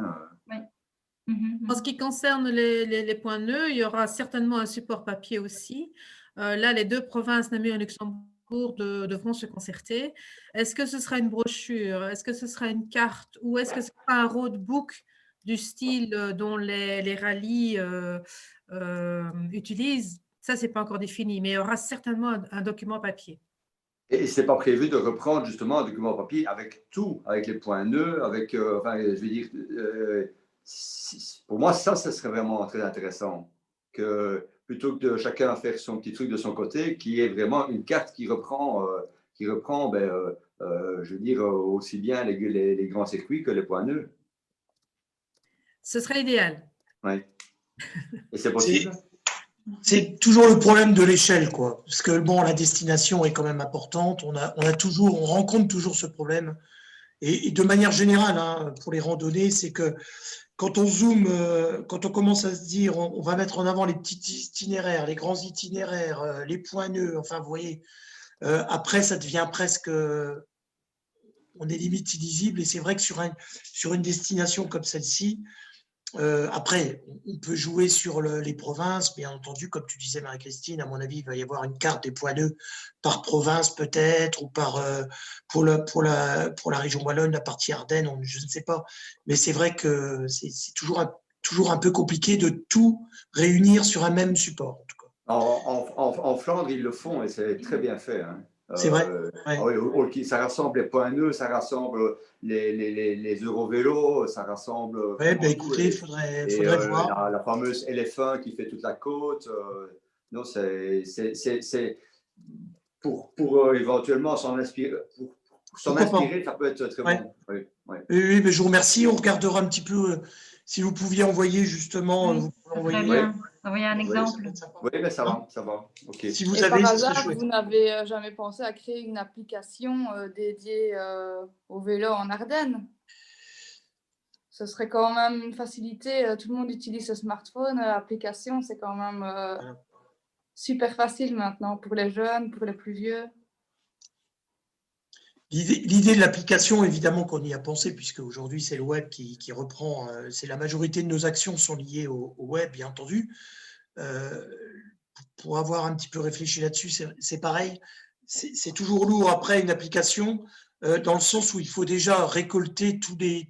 En ce qui concerne les points nœuds, il y aura certainement un support papier aussi. Là, les 2 provinces, Namur et Luxembourg, devront se concerter. Est-ce que ce sera une brochure? Est-ce que ce sera une carte? Ou est-ce que ce sera un roadbook du style dont les rallyes utilisent? Ça, ce n'est pas encore défini, mais il y aura certainement un document papier.
Et ce n'est pas prévu de reprendre justement un document papier avec tout, avec les points nœuds, avec, je veux dire, pour moi, ça serait vraiment très intéressant. Que plutôt que de chacun faire son petit truc de son côté, qu'il y ait vraiment une carte qui reprend je veux dire, aussi bien les grands circuits que les points nœuds.
Ce serait idéal.
Oui. Et c'est possible?
C'est toujours le problème de l'échelle, quoi. Parce que bon, la destination est quand même importante. On rencontre toujours ce problème. Et de manière générale, hein, pour les randonnées, c'est que quand on zoome, quand on commence à se dire, on va mettre en avant les petits itinéraires, les grands itinéraires, les points nœuds, enfin, vous voyez, après, ça devient presque, on est limite illisible. Et c'est vrai que sur une destination comme celle-ci, après, on peut jouer sur les provinces, bien entendu, comme tu disais, Marie-Christine, à mon avis, il va y avoir une carte des points nœuds par province peut-être, ou pour la région Wallonne, la partie Ardennes, je ne sais pas. Mais c'est vrai que c'est toujours un peu compliqué de tout réunir sur un même support, en tout cas.
En Flandre, ils le font et c'est très bien fait. Hein.
C'est vrai.
Ouais. Ça rassemble les points nœuds, ça rassemble les Eurovélos, ça rassemble.
Oui, ben écoutez, il faudrait voir.
La fameuse LF1 qui fait toute la côte. Non, c'est pour éventuellement s'en inspirer. Pour s'en inspirer, ça peut être très bon. Oui,
oui, mais je vous remercie. On regardera un petit peu si vous pouviez envoyer justement.
Oui, ça serait bien. Envoyer un exemple.
Oui, mais ça va. Okay.
Si vous
Et
avez,
par
ça serait
hasard,
chouette.
vous n'avez jamais pensé à créer une application dédiée au vélo en Ardennes? Ce serait quand même une facilité. Tout le monde utilise ce smartphone. L'application, c'est quand même super facile maintenant pour les jeunes, pour les plus vieux.
L'idée de l'application, évidemment qu'on y a pensé, puisque aujourd'hui c'est le web qui reprend, c'est la majorité de nos actions sont liées au web, bien entendu. Pour avoir un petit peu réfléchi là-dessus, c'est pareil. C'est toujours lourd après une application, dans le sens où il faut déjà récolter tous les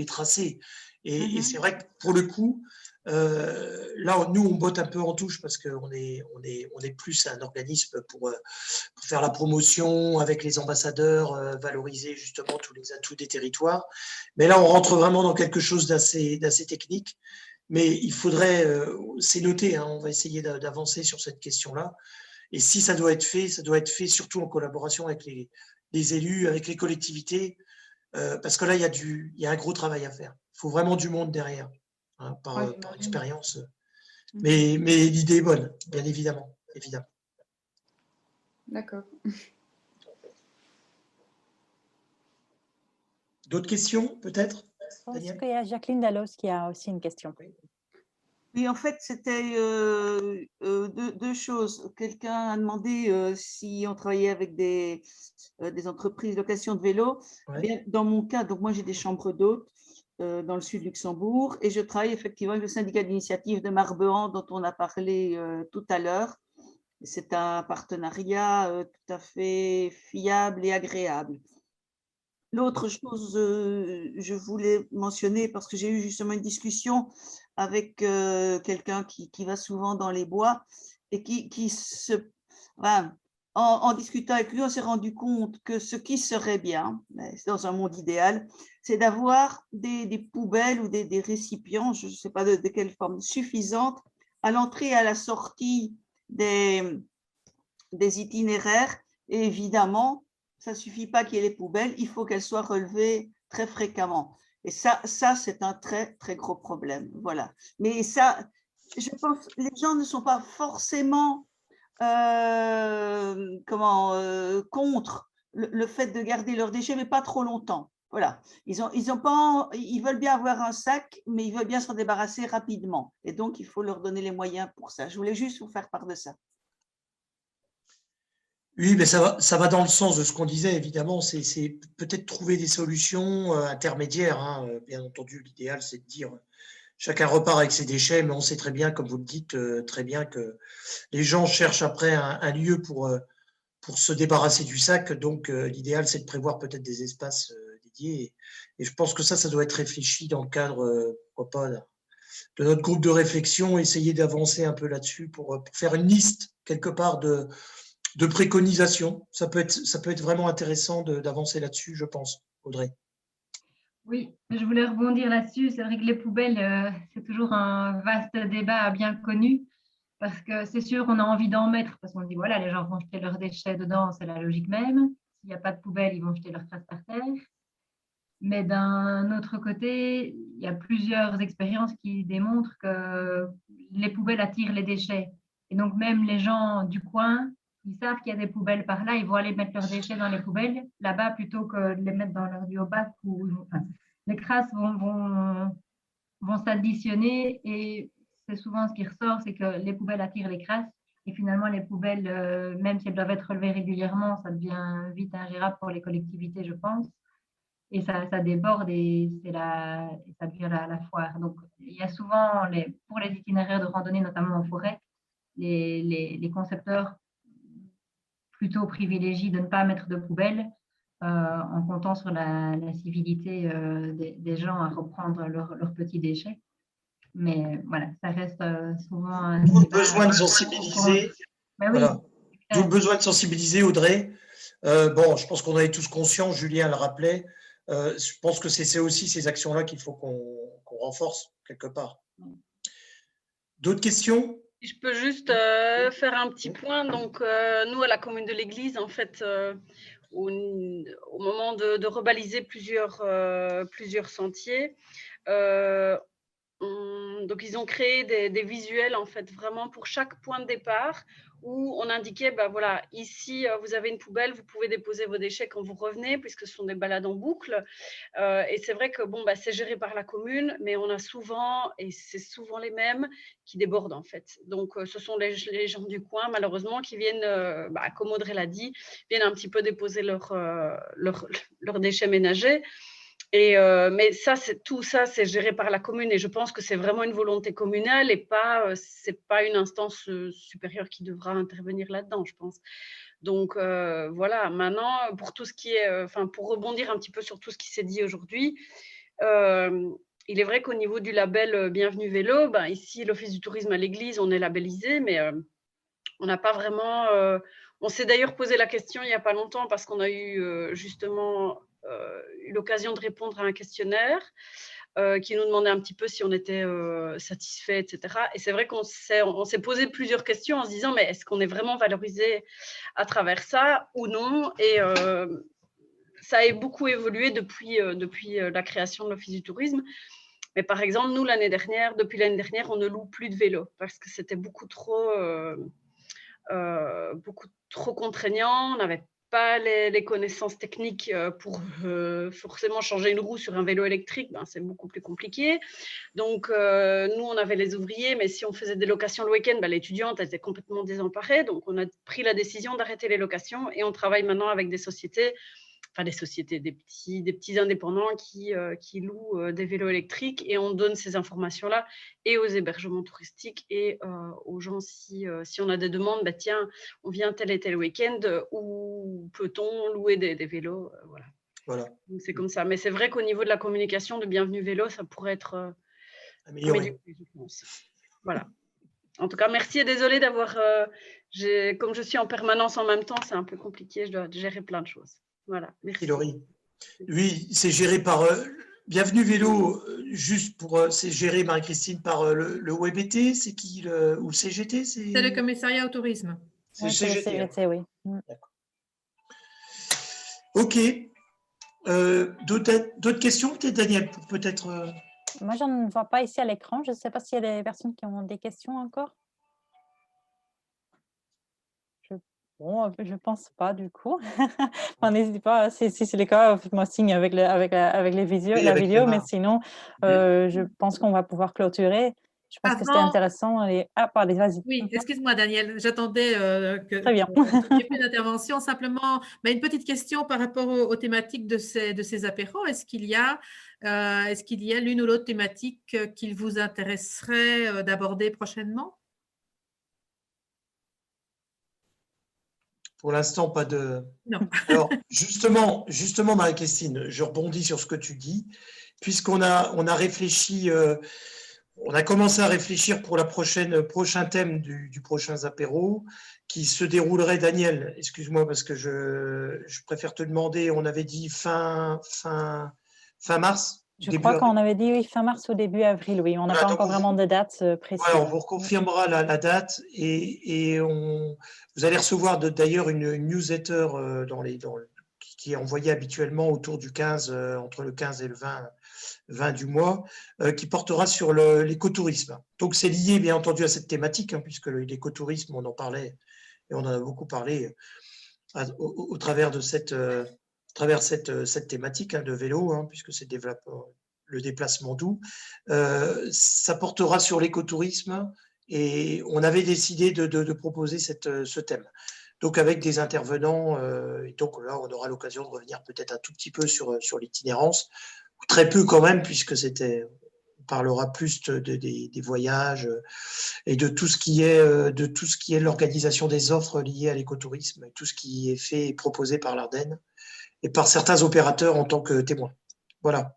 tracés. Et c'est vrai que pour le coup, là, nous, on botte un peu en touche parce qu'on est plus un organisme pour faire la promotion avec les ambassadeurs, valoriser justement tous les atouts des territoires. Mais là, on rentre vraiment dans quelque chose d'assez technique. Mais il faudrait, c'est noté, hein, on va essayer d'avancer sur cette question-là. Et si ça doit être fait surtout en collaboration avec les élus, avec les collectivités, parce que là, il y a un gros travail à faire. Il faut vraiment du monde derrière, hein, par expérience. Mais l'idée est bonne, bien évidemment.
D'accord.
D'autres questions, peut-être?
Je pense qu'il y a Jacqueline Dallos qui a aussi une question.
Oui, en fait, c'était deux choses. Quelqu'un a demandé si on travaillait avec des entreprises de location de vélo.
Ouais.
Bien, dans mon cas, donc moi j'ai des chambres d'hôtes dans le sud Luxembourg et je travaille effectivement avec le syndicat d'initiative de Marbehan dont on a parlé tout à l'heure. C'est un partenariat tout à fait fiable et agréable. L'autre chose, je voulais mentionner, parce que j'ai eu justement une discussion avec quelqu'un qui va souvent dans les bois et en discutant avec lui, on s'est rendu compte que ce qui serait bien, dans un monde idéal, c'est d'avoir des poubelles ou des récipients, je ne sais pas de quelle forme, suffisantes à l'entrée et à la sortie des itinéraires. Et évidemment, ça ne suffit pas qu'il y ait les poubelles, il faut qu'elles soient relevées très fréquemment. Et ça c'est un très, très gros problème. Voilà. Mais ça, je pense que les gens ne sont pas forcément contre le fait de garder leurs déchets, mais pas trop longtemps. Voilà. Ils veulent bien avoir un sac, mais ils veulent bien s'en débarrasser rapidement. Et donc, il faut leur donner les moyens pour ça. Je voulais juste vous faire part de ça.
Oui, mais ça va dans le sens de ce qu'on disait, évidemment, c'est peut-être trouver des solutions intermédiaires, hein. Bien entendu, l'idéal, c'est de dire chacun repart avec ses déchets, mais on sait très bien, comme vous le dites, très bien que les gens cherchent après un lieu pour se débarrasser du sac, donc l'idéal, c'est de prévoir peut-être des espaces dédiés, et je pense que ça doit être réfléchi dans le cadre, pourquoi pas, de notre groupe de réflexion, essayer d'avancer un peu là-dessus pour faire une liste, quelque part, de préconisation. Ça peut être vraiment intéressant d'avancer là-dessus, je pense, Audrey.
Oui, je voulais rebondir là-dessus. C'est vrai que les poubelles, c'est toujours un vaste débat bien connu. Parce que c'est sûr, on a envie d'en mettre, parce qu'on se dit, voilà, les gens vont jeter leurs déchets dedans, c'est la logique même. S'il n'y a pas de poubelle, ils vont jeter leurs crasses par terre. Mais d'un autre côté, il y a plusieurs expériences qui démontrent que les poubelles attirent les déchets. Et donc, même les gens du coin, ils savent qu'il y a des poubelles par là, ils vont aller mettre leurs déchets dans les poubelles là-bas plutôt que de les mettre dans leur biobac. Les crasses vont s'additionner et c'est souvent ce qui ressort, c'est que les poubelles attirent les crasses. Et finalement, les poubelles, même si elles doivent être relevées régulièrement, ça devient vite ingérable pour les collectivités, je pense. Et ça déborde et ça devient la foire. Donc, il y a souvent, pour les itinéraires de randonnée, notamment en forêt, les concepteurs plutôt privilégient de ne pas mettre de poubelles en comptant sur la civilité des gens à reprendre leurs petits déchets. Mais voilà, ça reste souvent...
D'où le besoin de sensibiliser.
Ben oui.
Voilà. D'où le besoin de sensibiliser, Audrey. Bon, je pense qu'on en est tous conscients, Julien le rappelait. Je pense que c'est aussi ces actions-là qu'il faut qu'on renforce quelque part. D'autres questions?
Je peux juste faire un petit point. Donc, nous, à la commune de l'Église, en fait, au moment de rebaliser plusieurs sentiers, donc ils ont créé des visuels, en fait, vraiment pour chaque point de départ, où on indiquait, ben voilà, ici, vous avez une poubelle, vous pouvez déposer vos déchets quand vous revenez, puisque ce sont des balades en boucle. Et c'est vrai que bon, bah, c'est géré par la commune, mais on a souvent, et c'est souvent les mêmes, qui débordent, en fait. Donc, ce sont les gens du coin, malheureusement, qui viennent, comme Audrey l'a dit, viennent un petit peu déposer leurs déchets ménagers. Mais tout ça, c'est géré par la commune et je pense que c'est vraiment une volonté communale et c'est pas une instance supérieure qui devra intervenir là-dedans, je pense. Donc voilà, maintenant, pour tout ce qui est, pour rebondir un petit peu sur tout ce qui s'est dit aujourd'hui, il est vrai qu'au niveau du label Bienvenue Vélo, ben, ici, l'Office du tourisme à l'Église, on est labellisé, mais on n'a pas vraiment… on s'est d'ailleurs posé la question il n'y a pas longtemps parce qu'on a eu justement… eu l'occasion de répondre à un questionnaire qui nous demandait un petit peu si on était satisfait, etc. Et c'est vrai qu'on s'est posé plusieurs questions en se disant, mais est-ce qu'on est vraiment valorisé à travers ça ou non? Et ça a beaucoup évolué depuis la création de l'Office du tourisme. Mais par exemple, nous, depuis l'année dernière, on ne loue plus de vélos parce que c'était beaucoup trop contraignant. On n'avait pas les connaissances techniques pour forcément changer une roue sur un vélo électrique, ben, c'est beaucoup plus compliqué. Donc, nous, on avait les ouvriers, mais si on faisait des locations le week-end, ben, l'étudiante était complètement désemparée. Donc, on a pris la décision d'arrêter les locations et on travaille maintenant avec des sociétés, des petits indépendants qui louent des vélos électriques et on donne ces informations-là et aux hébergements touristiques et aux gens si on a des demandes, bah, tiens, on vient tel et tel week-end, où peut-on louer des vélos, voilà. Donc c'est comme ça. Mais c'est vrai qu'au niveau de la communication de Bienvenue Vélo, ça pourrait être amélioré, je pense. Voilà. En tout cas, merci et désolée d'avoir… comme je suis en permanence en même temps, c'est un peu compliqué, je dois gérer plein de choses. Voilà, merci.
Laurie. Oui, c'est géré par Bienvenue Vélo, juste pour… c'est géré, Marie-Christine, par le WebET, c'est qui ou le CGT?
C'est le commissariat au tourisme.
C'est le CGT,
oui.
D'accord. Ok. D'autres questions, peut-être, Daniel, pour peut-être…
Moi, je ne vois pas ici à l'écran. Je ne sais pas s'il y a des personnes qui ont des questions encore. Bon, je ne pense pas du coup. N'hésitez pas, si c'est le cas, faites-moi signe avec les vidéos, mais sinon, je pense qu'on va pouvoir clôturer. Je pense que c'était intéressant. Pardon, vas-y.
Oui, excuse-moi Daniel, j'attendais
Très bien.
qu'il y ait plus d'intervention. Simplement, une petite question par rapport aux thématiques de ces apéros. Est-ce qu'il y a l'une ou l'autre thématique qu'il vous intéresserait d'aborder prochainement?
Pour l'instant, pas de…
Non.
Alors, justement, Marie-Christine, je rebondis sur ce que tu dis, puisqu'on a réfléchi, on a commencé à réfléchir pour prochain thème du prochain apéro, qui se déroulerait, Daniel, excuse-moi, parce que je préfère te demander, on avait dit fin mars,
Je crois qu'on avait dit oui, fin mars ou début avril, oui. On n'a pas encore vraiment de date précise.
Voilà, on vous reconfirmera la date et vous allez recevoir d'ailleurs une newsletter qui est envoyée habituellement autour du 15, entre le 15 et le 20 du mois, qui portera sur l'écotourisme. Donc c'est lié bien entendu à cette thématique, hein, puisque l'écotourisme, on en parlait et on en a beaucoup parlé au travers de cette thématique, hein, de vélo, hein, puisque c'est le déplacement doux. Ça portera sur l'écotourisme et on avait décidé de proposer ce thème. Donc avec des intervenants, et donc là on aura l'occasion de revenir peut-être un tout petit peu sur l'itinérance, très peu quand même, puisque on parlera plus des voyages et de tout ce qui est l'organisation des offres liées à l'écotourisme, tout ce qui est fait et proposé par l'Ardenne et par certains opérateurs en tant que témoins. Voilà.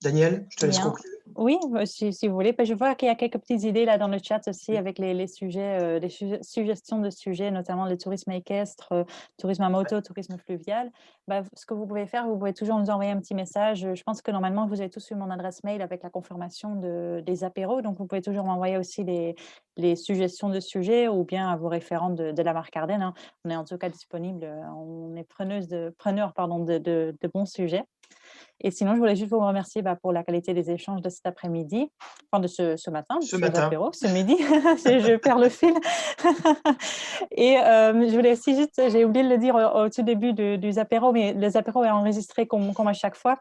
Daniel, je te laisse conclure.
Oui, si vous voulez. Je vois qu'il y a quelques petites idées là dans le chat aussi avec les sujets, les suggestions de sujets, notamment le tourisme équestre, tourisme à moto, tourisme fluvial. Ce que vous pouvez faire, vous pouvez toujours nous envoyer un petit message. Je pense que normalement, vous avez tous eu mon adresse mail avec la confirmation des apéros. Donc, vous pouvez toujours m'envoyer aussi les suggestions de sujets ou bien à vos référents de la marque Ardenne, hein. On est en tout cas disponible. On est preneurs de bons sujets. Et sinon, je voulais juste vous remercier pour la qualité des échanges de cet après-midi, enfin de ce matin, ce midi, je perds le fil. Et je voulais aussi juste, j'ai oublié de le dire au tout début du apéro, mais les apéros est enregistré comme à chaque fois.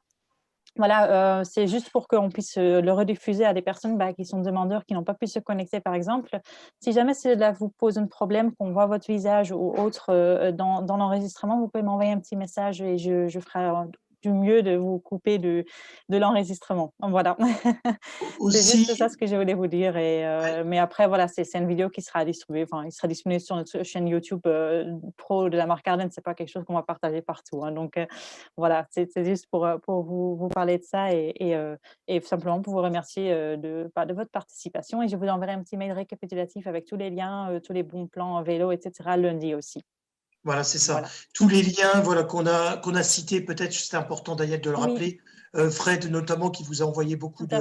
Voilà, c'est juste pour qu'on puisse le rediffuser à des personnes qui sont demandeurs, qui n'ont pas pu se connecter, par exemple. Si jamais cela vous pose un problème, qu'on voit votre visage ou autre dans l'enregistrement, vous pouvez m'envoyer un petit message et je ferai du mieux de vous couper de l'enregistrement. Voilà. C'est juste ça ce que je voulais vous dire. Mais après, voilà, c'est une vidéo qui sera distribuée. Enfin, il sera disponible sur notre chaîne YouTube pro de la marque Ardenne. C'est pas quelque chose qu'on va partager partout, hein. Donc, voilà, c'est juste pour vous parler de ça et simplement pour vous remercier de votre participation. Et je vous enverrai un petit mail récapitulatif avec tous les liens, tous les bons plans vélo, etc. lundi aussi.
Voilà, c'est ça.
Voilà.
Tous les liens qu'on a cités, peut-être c'est important, Daniel, de le rappeler. Fred, notamment, qui vous a envoyé beaucoup qui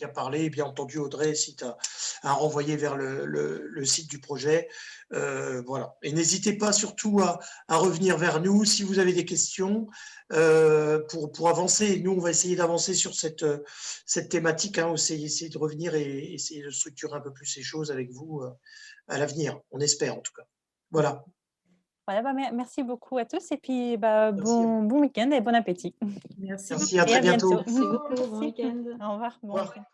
a parlé. Et bien entendu, Audrey, si tu as renvoyé vers le site du projet. Voilà. Et n'hésitez pas surtout à revenir vers nous si vous avez des questions pour avancer. Nous, on va essayer d'avancer sur cette thématique, hein, essayer de revenir et essayer de structurer un peu plus ces choses avec vous à l'avenir. On espère, en tout cas. Voilà.
Voilà, merci beaucoup à tous et puis bon week-end et bon appétit.
Merci, à très bientôt.
Merci beaucoup.
Bon week-end.
Au revoir. Bon week-end.